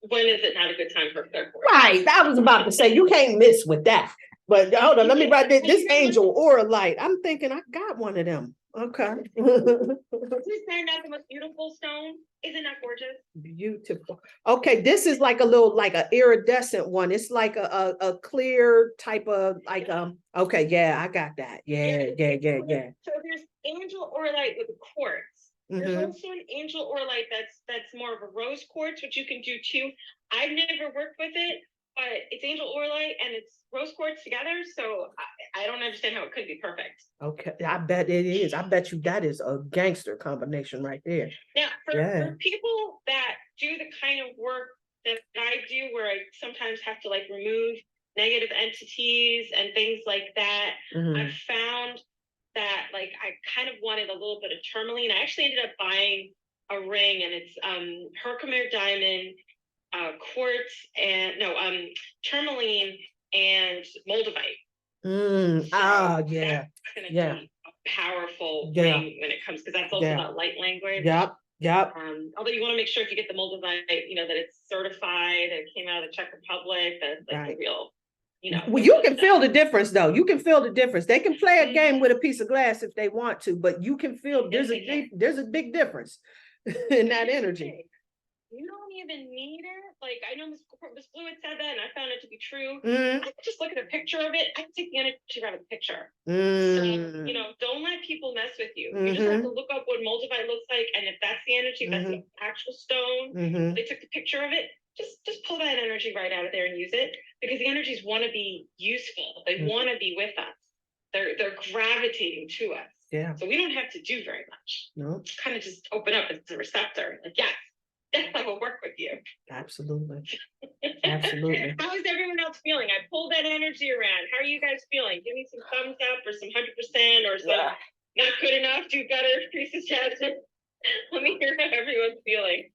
when is it not a good time for a clear quartz? Right. I was about to say, you can't miss with that. But hold on, let me write this angel auralite. I'm thinking I got one of them. Okay. Isn't that the most beautiful stone? Isn't that gorgeous? Beautiful. Okay, this is like a little, like an iridescent one. It's like a clear type of like okay, yeah, I got that. Yeah. So there's angel auralite with quartz. There's also an angel auralite that's more of a rose quartz, which you can do too. I've never worked with it, but it's angel orlite and it's rose quartz together. So I don't understand how it could be perfect. Okay, I bet it is. I bet you that is a gangster combination right there. Now, Yeah. for people that do the kind of work that I do, where I sometimes have to like remove negative entities and things like that, Mhm. I've found that like I kind of wanted a little bit of tourmaline. I actually ended up buying a ring, and it's Herkimer diamond, quartz, and no, tourmaline and moldavite. Yeah. That's gonna Yeah. be a powerful Yeah. ring when it comes, because that's also Yeah. about light language. Yep. Although you want to make sure if you get the moldavite, that it's certified, that it came out of the Czech Republic, that it's like Right. the real, Well, you can feel the difference though. You can feel the difference. They can play a game Mhm. with a piece of glass if they want to, but you can feel Yes, there's a big difference in that energy. You don't even need it. Like, I know Miss Blue had said that, and I found it to be true. Mm, I could just look at a picture of it. I can take the energy out of the picture. So, mm, don't let people mess with you. You just have to look up what moldavite looks like, and if that's the energy, if that's the actual stone, mhm. they took the picture of it, just pull that energy right out of there and use it, because the energies want to be useful. They want to be with us. They're gravitating to us. Yeah. So we don't have to do very much. No, Kind of just open up as a receptor. Like, yes, I will work with you. absolutely. Absolutely. How is everyone else feeling? I pulled that energy around. How are you guys feeling? Give me some thumbs up or some 100% or some not good enough, do better, Priestess Jasmine. Let me hear how everyone's feeling.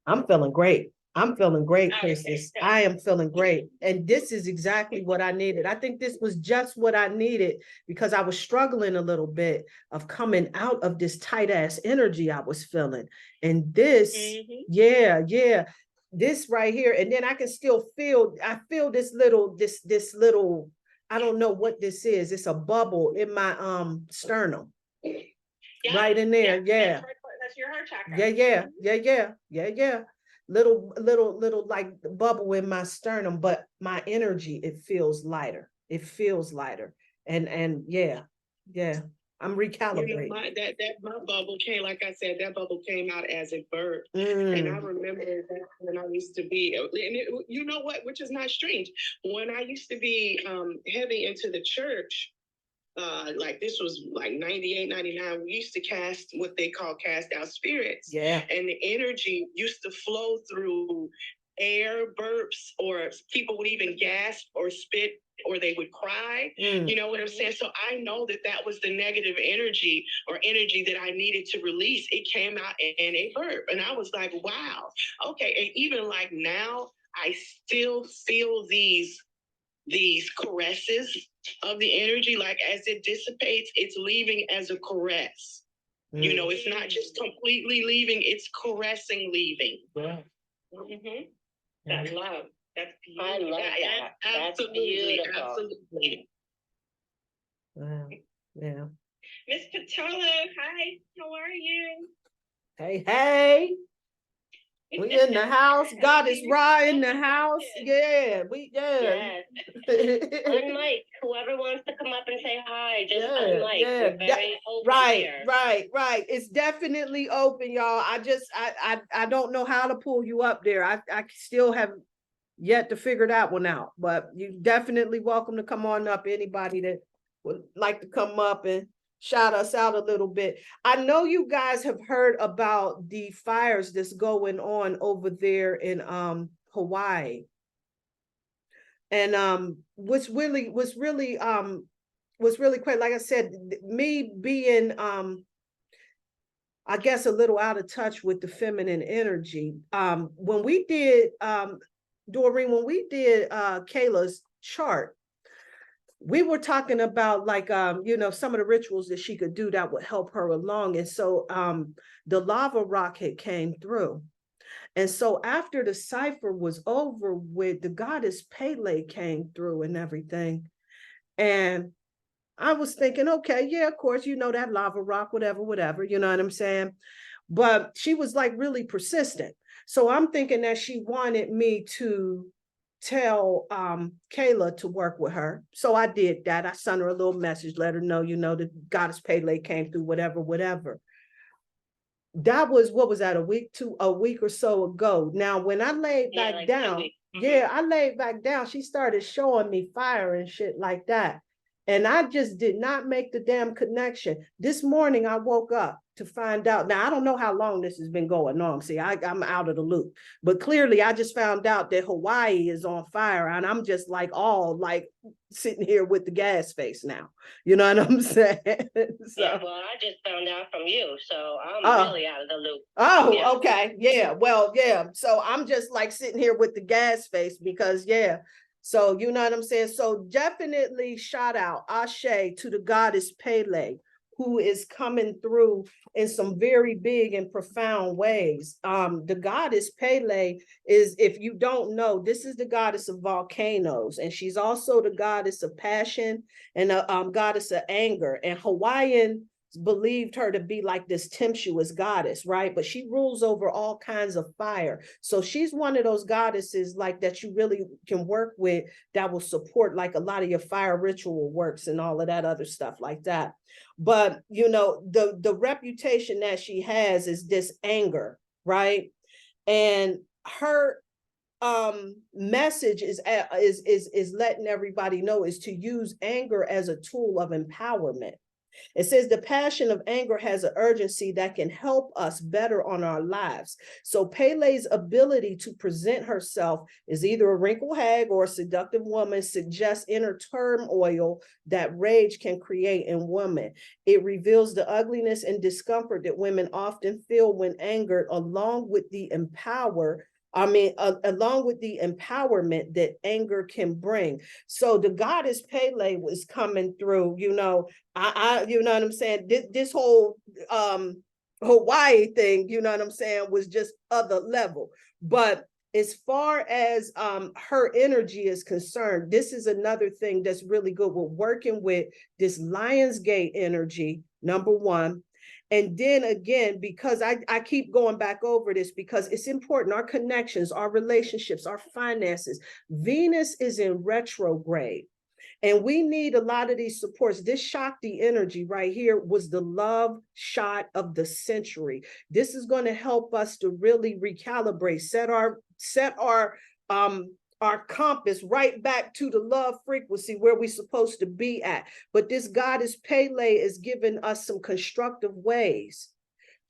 I'm feeling great. I'm feeling great, Okay, Priestess. good. I am feeling great. And this is exactly what I needed. I think this was just what I needed, because I was struggling a little bit of coming out of this tight ass energy I was feeling. And this, yeah, this right here. And then I can still feel, I feel this little, I don't know what this is. It's a bubble in my sternum. Yeah, right in there. Yeah. That's your heart chakra. Yeah. Little like bubble in my sternum, but my energy, it feels lighter. And yeah. I'm recalibrating. My bubble came, like I said, that bubble came out as a bird. And I remember that when I used to be, and you know what, which is not strange. When I used to be heavy into the church, like this was like 98, 99, we used to cast what they call cast out spirits. Yeah. And the energy used to flow through air, burps, or people would even gasp or spit, or they would cry. You know what I'm saying? So I know that was the negative energy or energy that I needed to release. It came out in a burp. And I was like, wow. Okay. And even like now, I still feel these caresses of the energy. Like as it dissipates, it's leaving as a caress. It's not just completely leaving, it's caressing leaving. Yeah. That love. That's beautiful. I love that. That's beautiful. Absolutely. Wow. Yeah. Miss Patolo, hi, how are you? Hey. We in the house. God is right in the house. Yeah. Yes. Unmic, whoever wants to come up and say hi, just unmic. We're very open here. Right. It's definitely open, y'all. I don't know how to pull you up there. I still have yet to figure that one out, but you definitely welcome to come on up. Anybody that would like to come up and shout us out a little bit. I know you guys have heard about the fires that's going on over there in Hawaii. And what's really quite, like I said, me being I guess a little out of touch with the feminine energy. When we did Doreen, when we did Kayla's chart, we were talking about like some of the rituals that she could do that would help her along. And so the lava rock had came through. And so after the Cypher was over with, the goddess Pele came through and everything. And I was thinking, okay, yeah, of course, that lava rock, whatever, you know what I'm saying? But she was like really persistent. So I'm thinking that she wanted me to tell Kayla to work with her. So I did that. I sent her a little message, let her know, the goddess Pele came through, whatever. That was, what was that, a week or so ago. Now, when I laid back down, Yeah, I laid back down. She started showing me fire and shit like that. And I just did not make the damn connection. This morning I woke up to find out. Now I don't know how long this has been going on. See, I'm out of the loop. But clearly I just found out that Hawaii is on fire. And I'm just like all like sitting here with the gas face now. You know what I'm saying? So, Yeah, well, I just found out from you, so I'm really out of the loop. Oh, Yeah. okay. Yeah. Well, yeah. So I'm just like sitting here with the gas face because, yeah. So, you know what I'm saying? So definitely shout out Ashe to the goddess Pele, who is coming through in some very big and profound ways. The goddess Pele is, if you don't know, this is the goddess of volcanoes, and she's also the goddess of passion and a goddess of anger. And Hawaiian believed her to be like this tempestuous goddess, right? But she rules over all kinds of fire. So she's one of those goddesses like that you really can work with that will support like a lot of your fire ritual works and all of that other stuff like that. But you know, the reputation that she has is this anger, right? And her message is letting everybody know is to use anger as a tool of empowerment. It says the passion of anger has an urgency that can help us better on our lives. So Pele's ability to present herself as either a wrinkled hag or a seductive woman suggests inner turmoil that rage can create in women. It reveals the ugliness and discomfort that women often feel when angered, along with the along with the empowerment that anger can bring. So the goddess Pele was coming through, you know, you know what I'm saying? This whole Hawaii thing, you know what I'm saying, was just other level. But as far as her energy is concerned, this is another thing that's really good. We're working with this Lionsgate energy, number one. And then again, because I keep going back over this because it's important, our connections, our relationships, our finances. Venus is in retrograde. And we need a lot of these supports. This Shakti energy right here was the love shot of the century. This is going to help us to really recalibrate, set our compass right back to the love frequency where we're supposed to be at. But this goddess Pele is giving us some constructive ways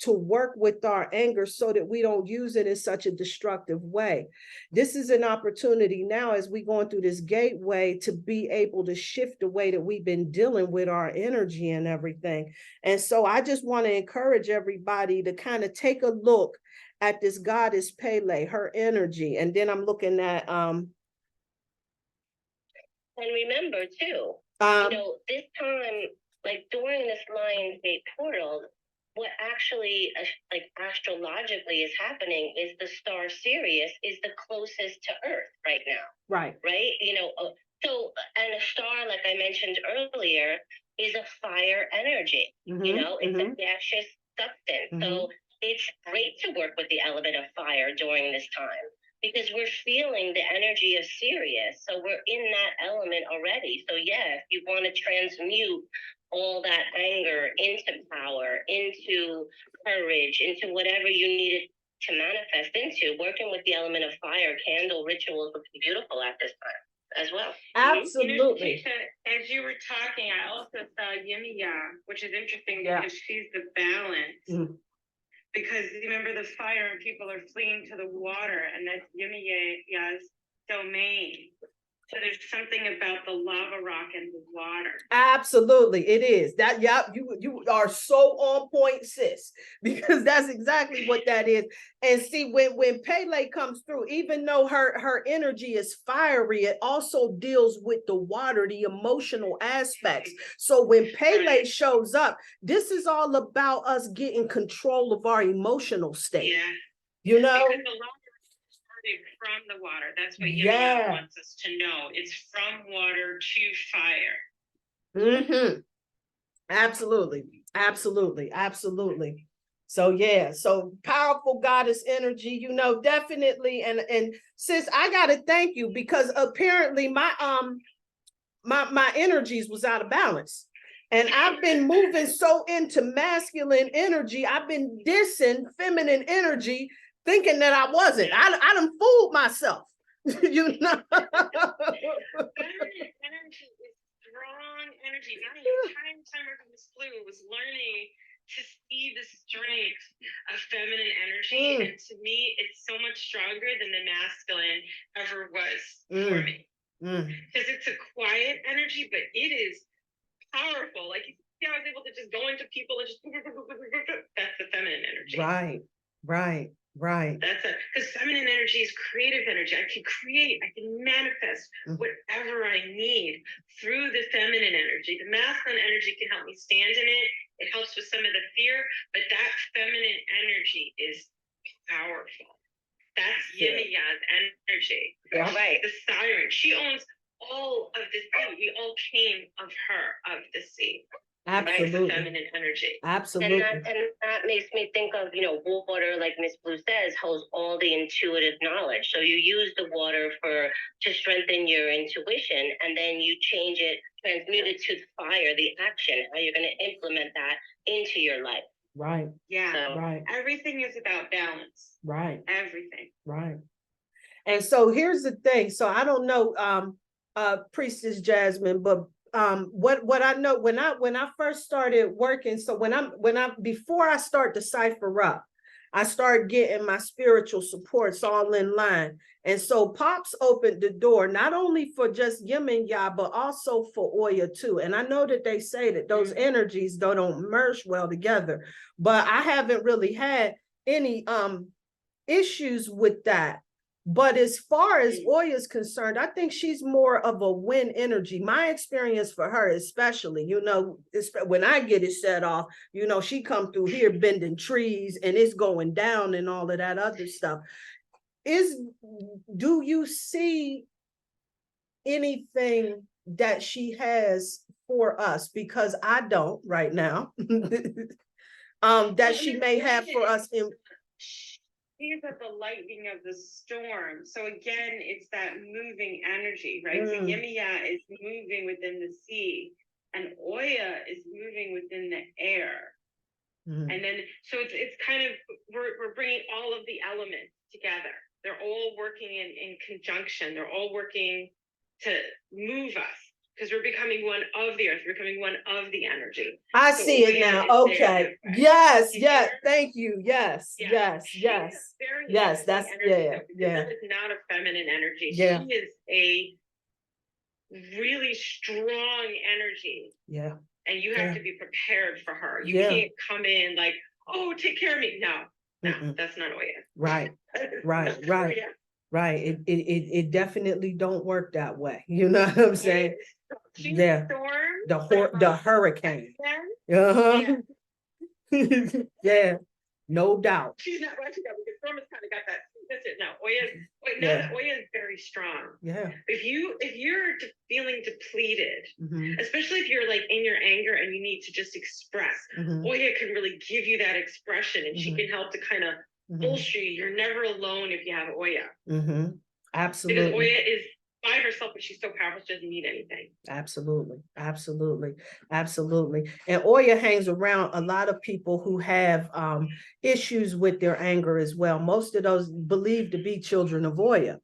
to work with our anger so that we don't use it in such a destructive way. This is an opportunity now as we're going through this gateway to be able to shift the way that we've been dealing with our energy and everything. And so I just want to encourage everybody to kind of take a look at this goddess Pele, her energy. And then I'm looking at and remember too, you know, this time, like during this Lionsgate portal, what actually like astrologically is happening is the star Sirius is the closest to Earth right now. Right. You know, so and a star, like I mentioned earlier, is a fire energy. You know, it's a gaseous substance. So it's great to work with the element of fire during this time because we're feeling the energy of Sirius. So we're in that element already. So yeah, if you want to transmute all that anger into power, into courage, into whatever you needed to manifest into, working with the element of fire, candle rituals would be beautiful at this time as well. Absolutely. You know, as you were talking, I also saw Yemiya, which is interesting because she's the balance. Because remember the fire and people are fleeing to the water, and that's Yemiya's domain. So there's something about the lava rock and the water. Absolutely, it is. That you are so on point, sis, because that's exactly what that is. And see, when Pele comes through, even though her energy is fiery, it also deals with the water, the emotional aspects. So when Pele shows up, this is all about us getting control of our emotional state. Yeah. You know? Because the lava from the water. That's what Yemiya wants us to know. It's from water to fire. Absolutely. So yeah, so powerful goddess energy, you know, definitely. And sis, I gotta thank you because apparently my energies was out of balance. And I've been moving so into masculine energy. I've been dissing feminine energy, thinking that I wasn't. I done fooled myself. You know. Feminine energy is strong energy. My entire time working with Blue was learning to see the strength of feminine energy. And to me, it's so much stronger than the masculine ever was for me. Because it's a quiet energy, but it is powerful. Like, I was able to just go into people and just, that's the feminine energy. Right. That's it. Because feminine energy is creative energy. I can create, I can manifest whatever I need through the feminine energy. The masculine energy can help me stand in it. It helps with some of the fear, but that feminine energy is powerful. That's Yin and Yang energy. Yeah. Right. The siren. She owns all of the sea. We all came of her, of the sea. Absolutely. Right? Feminine energy. Absolutely. And that makes me think of, water, like Miss Blue says, holds all the intuitive knowledge. So you use the water to strengthen your intuition, and then you change it, transmute it to the fire, the action, how you're going to implement that into your life. Right. Yeah. So, Right. Everything is about balance. Right. Everything. Right. And so here's the thing. So I don't know, Priestess Jasmine, but what I know when I first started working, so before I start to cipher up, I started getting my spiritual supports all in line. And so Pops opened the door, not only for just Yin and Yang, but also for Oya too. And I know that they say that those energies don't merge well together, but I haven't really had any issues with that. But as far as Oya is concerned, I think she's more of a win energy. My experience for her, especially, when I get it set off, she come through here bending trees and it's going down and all of that other stuff. Do you see anything that she has for us? Because I don't right now. That she may have for us in. These are the lightning of the storm. So again, it's that moving energy, right? So Yemiya is moving within the sea, and Oya is moving within the air. And then, so it's kind of, we're bringing all of the elements together. They're all working in conjunction. They're all working to move us, because we're becoming one of the earth. We're becoming one of the energy. I see it now. Okay. Yes. Thank you. Yes. That's That is not a feminine energy. Yeah. She is a really strong energy. Yeah. And you have to be prepared for her. You can't come in like, oh, take care of me. No, that's not Oya. Right. It definitely don't work that way. You know what I'm saying? She's storm, the hurricane. Yeah, no doubt. She's not right now because storm has kind of got that. That's it. No, Oya is very strong. Yeah. If you're feeling depleted, especially if you're like in your anger and you need to just express, Oya can really give you that expression, and she can help to kind of bolster you. You're never alone if you have Oya. Absolutely. Because Oya is by herself, but she's so powerful, she doesn't need anything. Absolutely. And Oya hangs around a lot of people who have issues with their anger as well. Most of those believed to be children of Oya.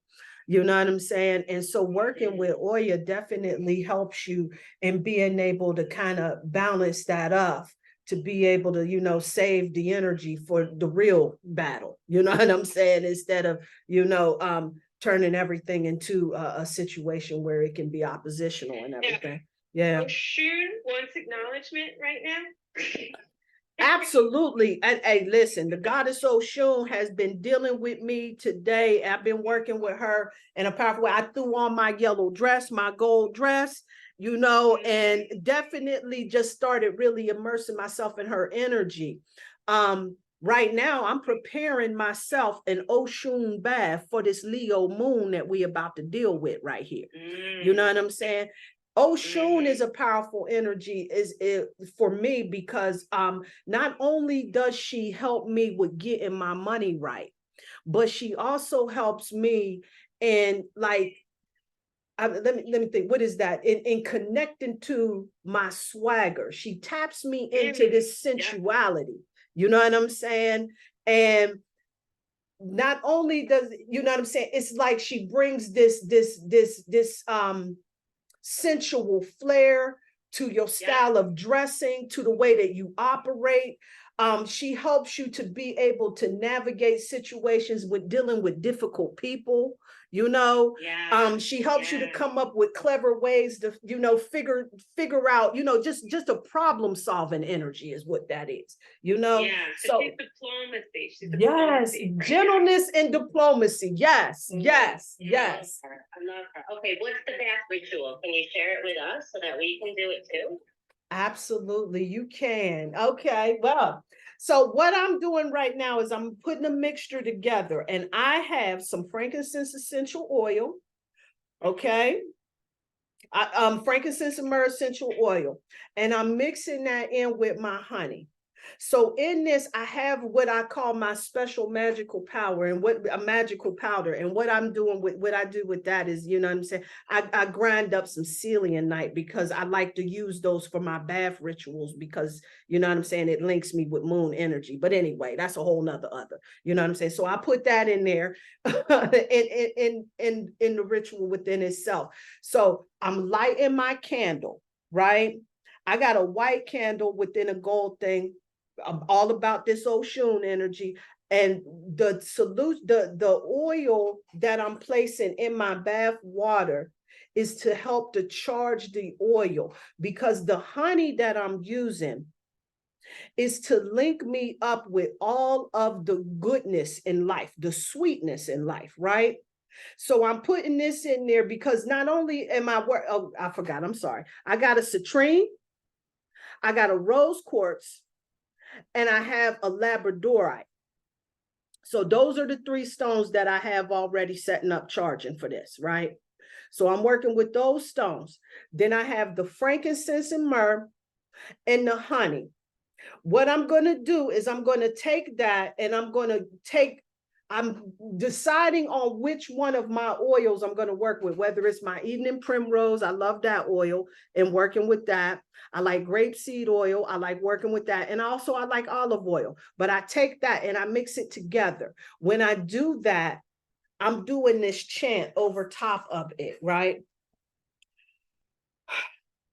You know what I'm saying? And so working with Oya definitely helps you in being able to kind of balance that up, to be able to, save the energy for the real battle. You know what I'm saying? Instead of, turning everything into a situation where it can be oppositional and everything. Yeah. Oshun wants acknowledgement right now. Absolutely. And hey, listen, the goddess Oshun has been dealing with me today. I've been working with her in a powerful way. I threw on my yellow dress, my gold dress, and definitely just started really immersing myself in her energy. Right now, I'm preparing myself an Oshun bath for this Leo moon that we're about to deal with right here. You know what I'm saying? Oshun is a powerful energy for me because not only does she help me with getting my money right, but she also helps me in like, let me think, what is that? In connecting to my swagger. She taps me into this sensuality. You know what I'm saying? And not only does, you know what I'm saying, it's like she brings this sensual flair to your style of dressing, to the way that you operate. She helps you to be able to navigate situations with dealing with difficult people, you know. She helps you to come up with clever ways to, you know, figure out, you know, just a problem solving energy is what that is, you know. So she's diplomacy. She's yes, diplomacy, right? gentleness and diplomacy. Yes, yes, I yes. love her. Okay, what's the bath ritual? Can you share it with us so that we can do it too? Absolutely, you can. Okay, well, so what I'm doing right now is I'm putting a mixture together, and I have some frankincense essential oil, okay? Frankincense and myrrh essential oil, and I'm mixing that in with my honey. So in this, I have what I call my special magical power, and what a magical powder. And what I'm doing with what I do with that is, you know what I'm saying, I grind up some selenite, because I like to use those for my bath rituals, because, you know what I'm saying, it links me with moon energy. But anyway, that's a whole nother you know what I'm saying. So I put that in there in the ritual within itself. So I'm lighting my candle, right? I got a white candle within a gold thing. I'm all about this Oshun energy. And the oil that I'm placing in my bath water is to help to charge the oil, because the honey that I'm using is to link me up with all of the goodness in life, the sweetness in life, right? So I'm putting this in there because not only am I oh, I forgot, I'm sorry. I got a citrine, I got a rose quartz, and I have a labradorite. So those are the 3 stones that I have already setting up charging for this, right? So I'm working with those stones. Then I have the frankincense and myrrh and the honey. What I'm going to do is I'm going to take that, and I'm deciding on which one of my oils I'm going to work with, whether it's my evening primrose. I love that oil and working with that. I like grapeseed oil. I like working with that. And also I like olive oil, but I take that and I mix it together. When I do that, I'm doing this chant over top of it, right?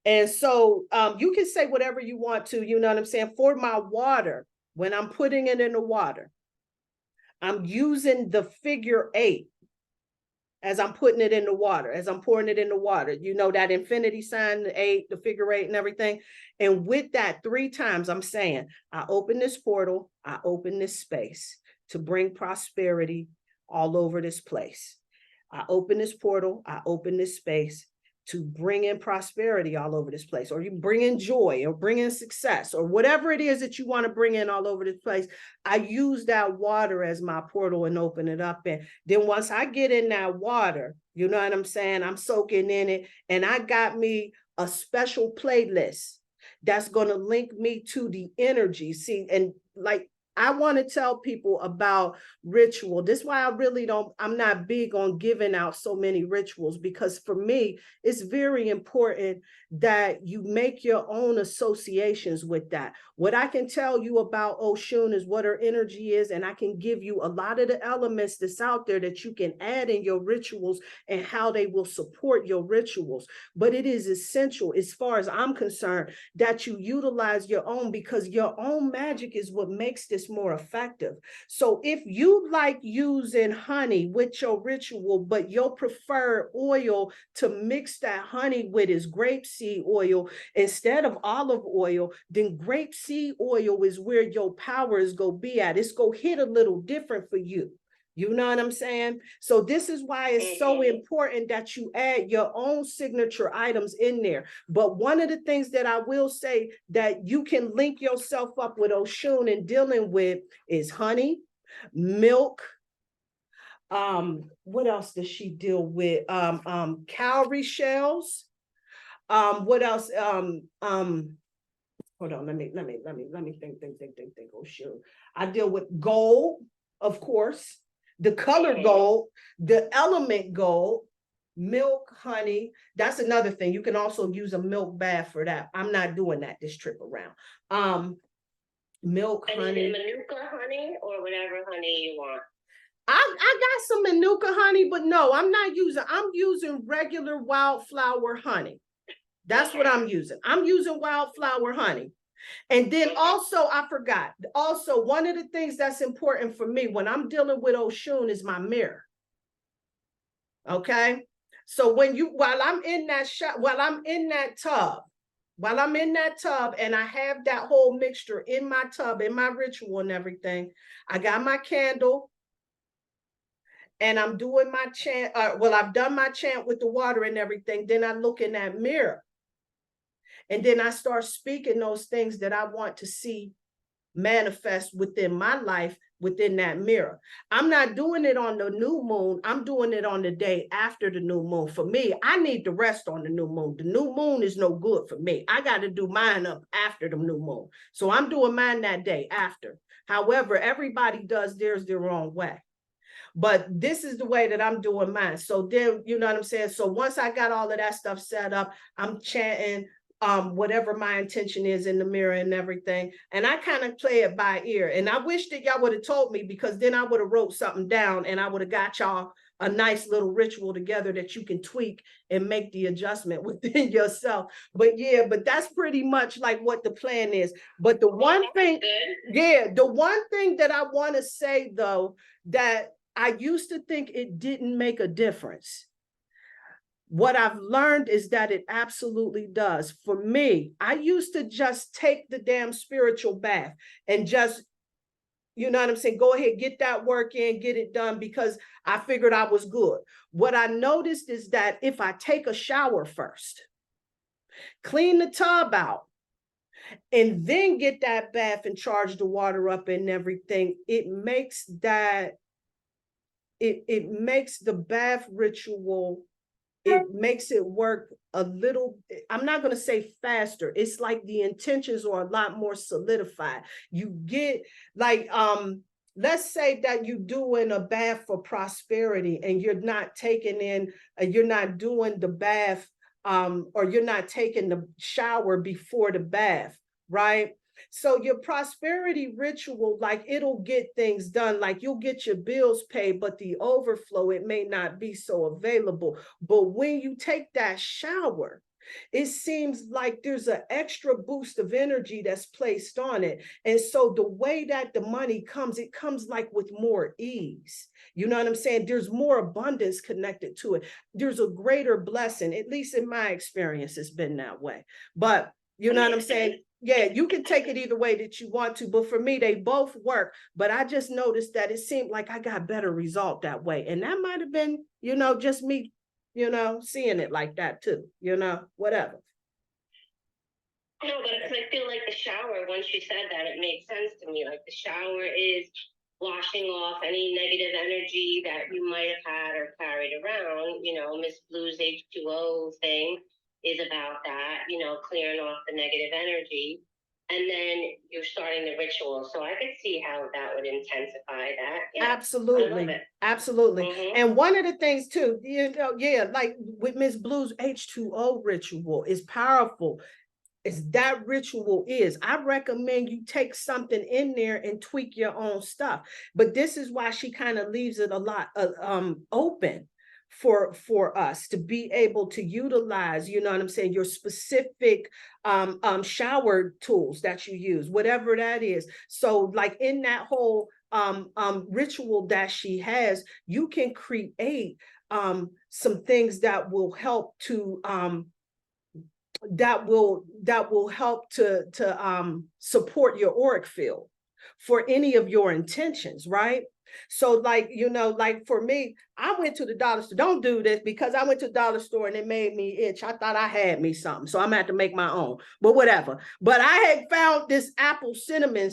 And so you can say whatever you want to, you know what I'm saying? For my water, when I'm putting it in the water, I'm using the figure 8 as I'm putting it in the water, as I'm pouring it in the water. You know, that infinity sign, the 8, the figure 8 and everything. And with that 3 times, I'm saying, I open this portal, I open this space to bring prosperity all over this place. I open this portal, I open this space to bring in prosperity all over this place, or you bring in joy, or bring in success, or whatever it is that you want to bring in all over this place. I use that water as my portal and open it up. And then once I get in that water, you know what I'm saying, I'm soaking in it, and I got me a special playlist that's going to link me to the energy. See, and like, I want to tell people about ritual. This is why I'm not big on giving out so many rituals, because for me, it's very important that you make your own associations with that. What I can tell you about Oshun is what her energy is, and I can give you a lot of the elements that's out there that you can add in your rituals and how they will support your rituals. But it is essential, as far as I'm concerned, that you utilize your own, because your own magic is what makes this more effective. So if you like using honey with your ritual, but your preferred oil to mix that honey with is grapeseed oil instead of olive oil, then grapeseed oil is where your power is going to be at. It's going to hit a little different for you. You know what I'm saying? So this is why it's so important that you add your own signature items in there. But one of the things that I will say that you can link yourself up with Oshun and dealing with is honey, milk. What else does she deal with? Cowrie shells. What else? Hold on, let me think. Oshun. I deal with gold, of course. The color gold, the element gold, milk, honey. That's another thing. You can also use a milk bath for that. I'm not doing that this trip around. Milk, and honey. is it Manuka honey or whatever honey you want? I got some Manuka honey, but no, I'm using regular wildflower honey. That's what I'm using. I'm using wildflower honey. And then also, I forgot, also, one of the things that's important for me when I'm dealing with Oshun is my mirror. Okay. So while I'm in that tub and I have that whole mixture in my tub, in my ritual and everything, I got my candle and I'm doing my chant. I've done my chant with the water and everything. Then I look in that mirror and then I start speaking those things that I want to see manifest within my life within that mirror. I'm not doing it on the new moon. I'm doing it on the day after the new moon. For me, I need to rest on the new moon. The new moon is no good for me. I got to do mine up after the new moon. So I'm doing mine that day after. However, everybody does theirs their own way. But this is the way that I'm doing mine. So then, you know what I'm saying? So once I got all of that stuff set up, I'm chanting whatever my intention is in the mirror and everything. And I kind of play it by ear. And I wish that y'all would have told me, because then I would have wrote something down and I would have got y'all a nice little ritual together that you can tweak and make the adjustment within yourself. But yeah, but that's pretty much like what the plan is. But the one thing, the one thing that I want to say though, that I used to think it didn't make a difference. What I've learned is that it absolutely does. For me, I used to just take the damn spiritual bath and just, you know what I'm saying, go ahead, get that work in, get it done, because I figured I was good. What I noticed is that if I take a shower first, clean the tub out, and then get that bath and charge the water up and everything, it makes the bath ritual, it makes it work a little, I'm not going to say faster. It's like the intentions are a lot more solidified. You get like, let's say that you're doing a bath for prosperity and you're not taking in, you're not doing the bath, or you're not taking the shower before the bath, right? So your prosperity ritual, like it'll get things done, like you'll get your bills paid, but the overflow, it may not be so available. But when you take that shower, it seems like there's an extra boost of energy that's placed on it. And so the way that the money comes, it comes like with more ease. You know what I'm saying? There's more abundance connected to it. There's a greater blessing, at least in my experience, it's been that way. But you know what I'm saying? Yeah, you can take it either way that you want to, but for me, they both work. But I just noticed that it seemed like I got better result that way. And that might have been, you know, just me, you know, seeing it like that too, you know, whatever. No, but I feel like the shower, once you said that, it made sense to me. Like the shower is washing off any negative energy that you might have had or carried around. You know, Miss Blue's H2O thing is about that, you know, clearing off the negative energy. And then you're starting the ritual. So I could see how that would intensify that. Yeah, absolutely. Absolutely. Mm-hmm. And one of the things too, you know, yeah, like with Miss Blue's H2O ritual is powerful. As that ritual is, I recommend you take something in there and tweak your own stuff. But this is why she kind of leaves it a lot open for us to be able to utilize, you know what I'm saying, your specific shower tools that you use, whatever that is. So like in that whole ritual that she has, you can create some things that will help to help to support your auric field for any of your intentions, right? So like, you know, like for me, I went to the dollar store. Don't do this, because I went to the dollar store and it made me itch. I thought I had me something. So I'm gonna have to make my own, but whatever. But I had found this apple cinnamon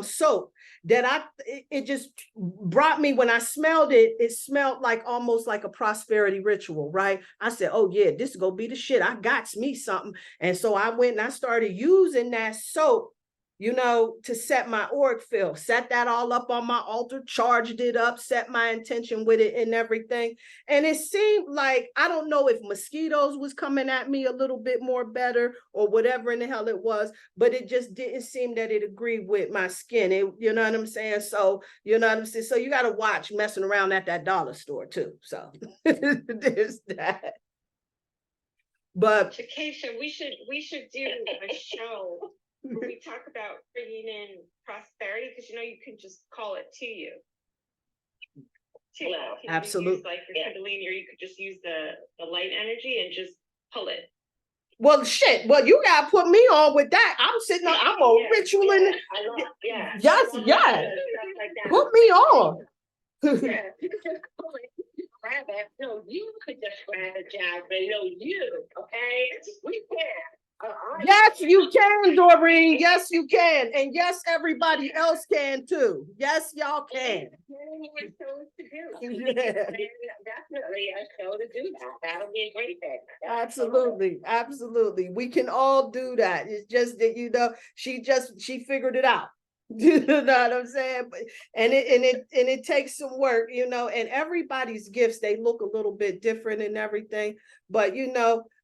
soap that it just brought me, when I smelled it, it smelled like almost like a prosperity ritual, right? I said, oh yeah, this is gonna be the shit. I got me something. And so I went and I started using that soap to set my auric field, set that all up on my altar, charged it up, set my intention with it and everything. And it seemed like, I don't know if mosquitoes was coming at me a little bit more better or whatever in the hell it was, but it just didn't seem that it agreed with my skin. You know what I'm saying? So, you know what I'm saying? So you got to watch messing around at that dollar store too. So there's that. But Keisha, we should do a show where we talk about bringing in prosperity, because you can just call it to you. Well, absolutely. Use like your Kundalini, or you could just use the light energy and just pull it. Well, shit. Well, you gotta put me on with that. I'm sitting on, I'm a ritual in it. Yes. Put me on. Grab it. No, you could just grab it, Jasmine. No, you. Okay, we can. Yes, you can, Doreen. Yes, you can. And yes, everybody else can too. Yes, y'all can. Definitely a show to do that. That'll be a great thing. Absolutely. We can all do that. It's just that, she figured it out. You know what I'm saying? And it takes some work, and everybody's gifts, they look a little bit different and everything. But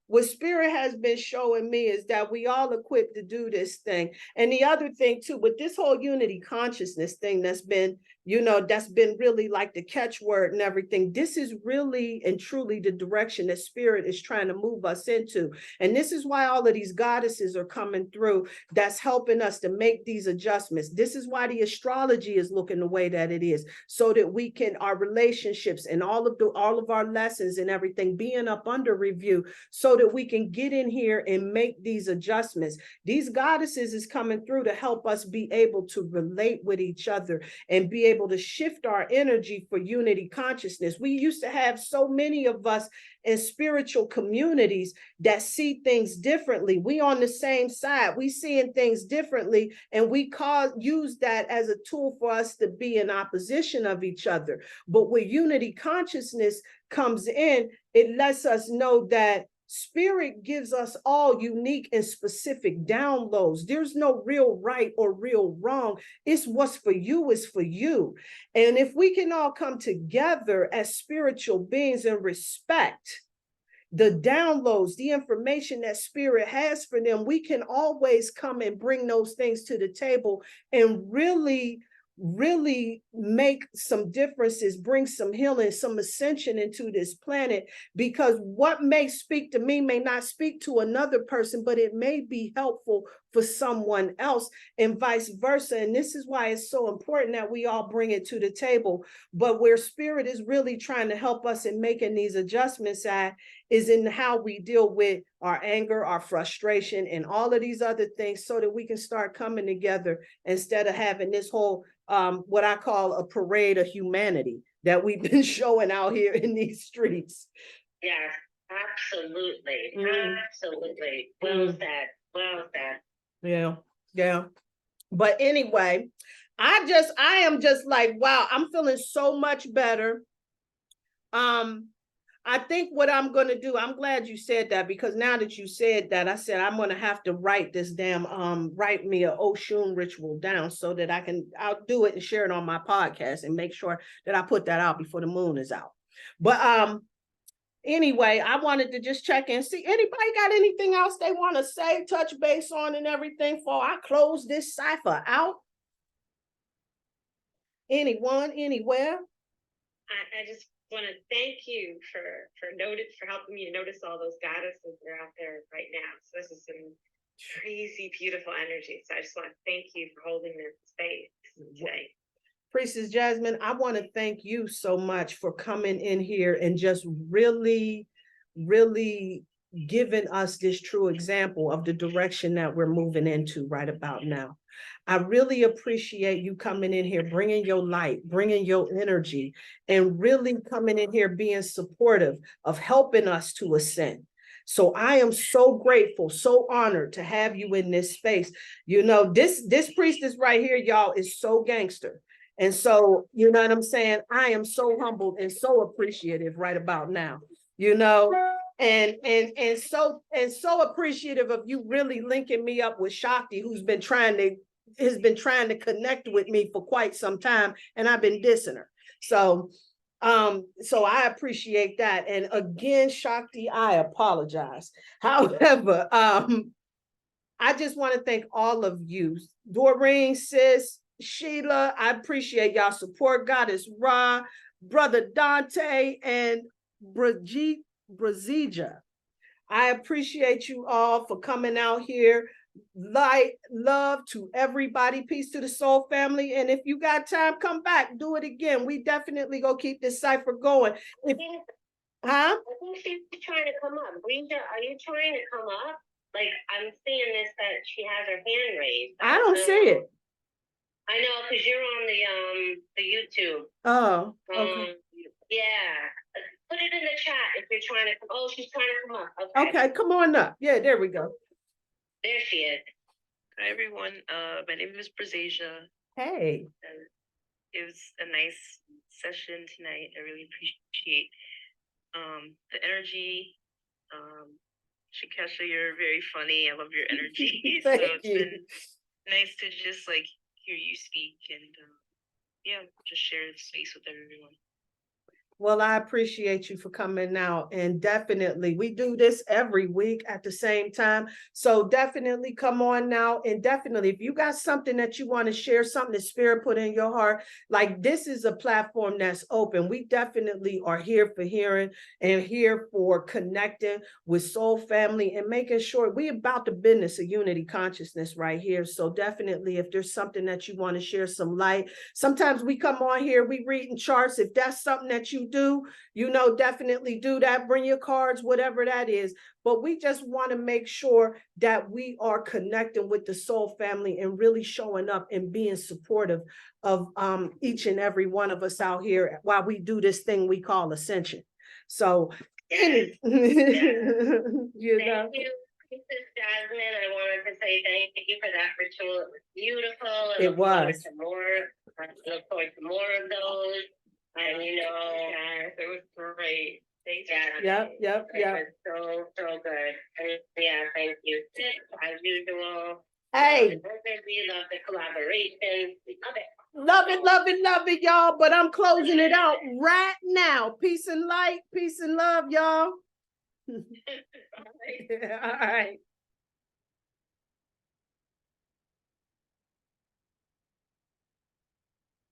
what Spirit has been showing me is that we all equipped to do this thing. And the other thing too, with this whole unity consciousness thing that's been really like the catchword and everything, this is really and truly the direction that Spirit is trying to move us into. And this is why all of these goddesses are coming through, that's helping us to make these adjustments. This is why the astrology is looking the way that it is, so that we can, our relationships and all of our lessons and everything being up under review, so that we can get in here and make these adjustments. These goddesses is coming through to help us be able to relate with each other and be able to shift our energy for unity consciousness. We used to have so many of us in spiritual communities that see things differently. We on the same side, we seeing things differently, and we use that as a tool for us to be in opposition of each other. But when unity consciousness comes in, it lets us know that Spirit gives us all unique and specific downloads. There's no real right or real wrong. It's what's for you is for you. And if we can all come together as spiritual beings and respect the downloads, the information that Spirit has for them, we can always come and bring those things to the table and really make some differences, bring some healing, some ascension into this planet, because what may speak to me may not speak to another person, but it may be helpful for someone else and vice versa. And this is why it's so important that we all bring it to the table. But where Spirit is really trying to help us in making these adjustments at is in how we deal with our anger, our frustration, and all of these other things, so that we can start coming together instead of having this whole what I call a parade of humanity that we've been showing out here in these streets. Yes, absolutely. Absolutely. Well said. Yeah. But anyway, I am just like, wow, I'm feeling so much better. I think what I'm going to do, I'm glad you said that, because now that you said that, I said, I'm going to have to write this write me a Oshun ritual down so that I'll do it and share it on my podcast and make sure that I put that out before the moon is out. But anyway, I wanted to just check and see anybody got anything else they want to say, touch base on and everything before I close this cipher out. Anyone, anywhere? I just want to thank you for helping me to notice all those goddesses that are out there right now. So this is some crazy, beautiful energy. So I just want to thank you for holding this space today. Priestess Jasmine, I want to thank you so much for coming in here and just really giving us this true example of the direction that we're moving into right about now. I really appreciate you coming in here, bringing your light, bringing your energy, and really coming in here being supportive of helping us to ascend. So I am so grateful, so honored to have you in this space. This priestess right here, y'all, is so gangster. And so, you know what I'm saying? I am so humbled and so appreciative right about now, and so appreciative of you really linking me up with Shakti, who's been trying to has been trying to connect with me for quite some time, and I've been dissing her. So I appreciate that. And again, Shakti, I apologize. However, I just want to thank all of you. Doreen, sis, Sheila, I appreciate y'all support. Goddess Ra, Brother Dante, and Brazija. I appreciate you all for coming out here. Light, love to everybody. Peace to the soul family. And if you got time, come back, do it again. We definitely go keep this cipher going. I think she's trying to come up. Brenda, are you trying to come up? Like, I'm seeing this that she has her hand raised. I don't see it. I know, because you're on the YouTube. Oh, okay. Yeah. Put it in the chat if you're trying to come. Oh, she's trying to come up. Okay, come on up. Yeah, there we go. There she is. Hi everyone. My name is Priestess. Hey. It was a nice session tonight. I really appreciate the energy. Shikesha, you're very funny. I love your energy. So it's been nice to just like hear you speak and yeah, just share the space with everyone. Well, I appreciate you for coming out, and definitely we do this every week at the same time. So definitely come on now, and definitely if you got something that you want to share, something that Spirit put in your heart, like this is a platform that's open. We definitely are here for hearing and here for connecting with soul family and making sure we about the business of unity consciousness right here. So definitely if there's something that you want to share some light, sometimes we come on here, we reading charts. If that's something that you do, definitely do that. Bring your cards, whatever that is. But we just want to make sure that we are connecting with the soul family and really showing up and being supportive of each and every one of us out here while we do this thing we call ascension. So, Yes. you know. Thank you, Priestess Jasmine. I wanted to say thank you for that ritual. It was beautiful. It was. Look forward to more of those. And Yes, it was great. Thank you. Yep. It was so good. And yeah, thank you. As usual. Hey. We love the collaboration. We Love it, y'all. But I'm closing it out right now. Peace and light, peace and love, y'all. All right.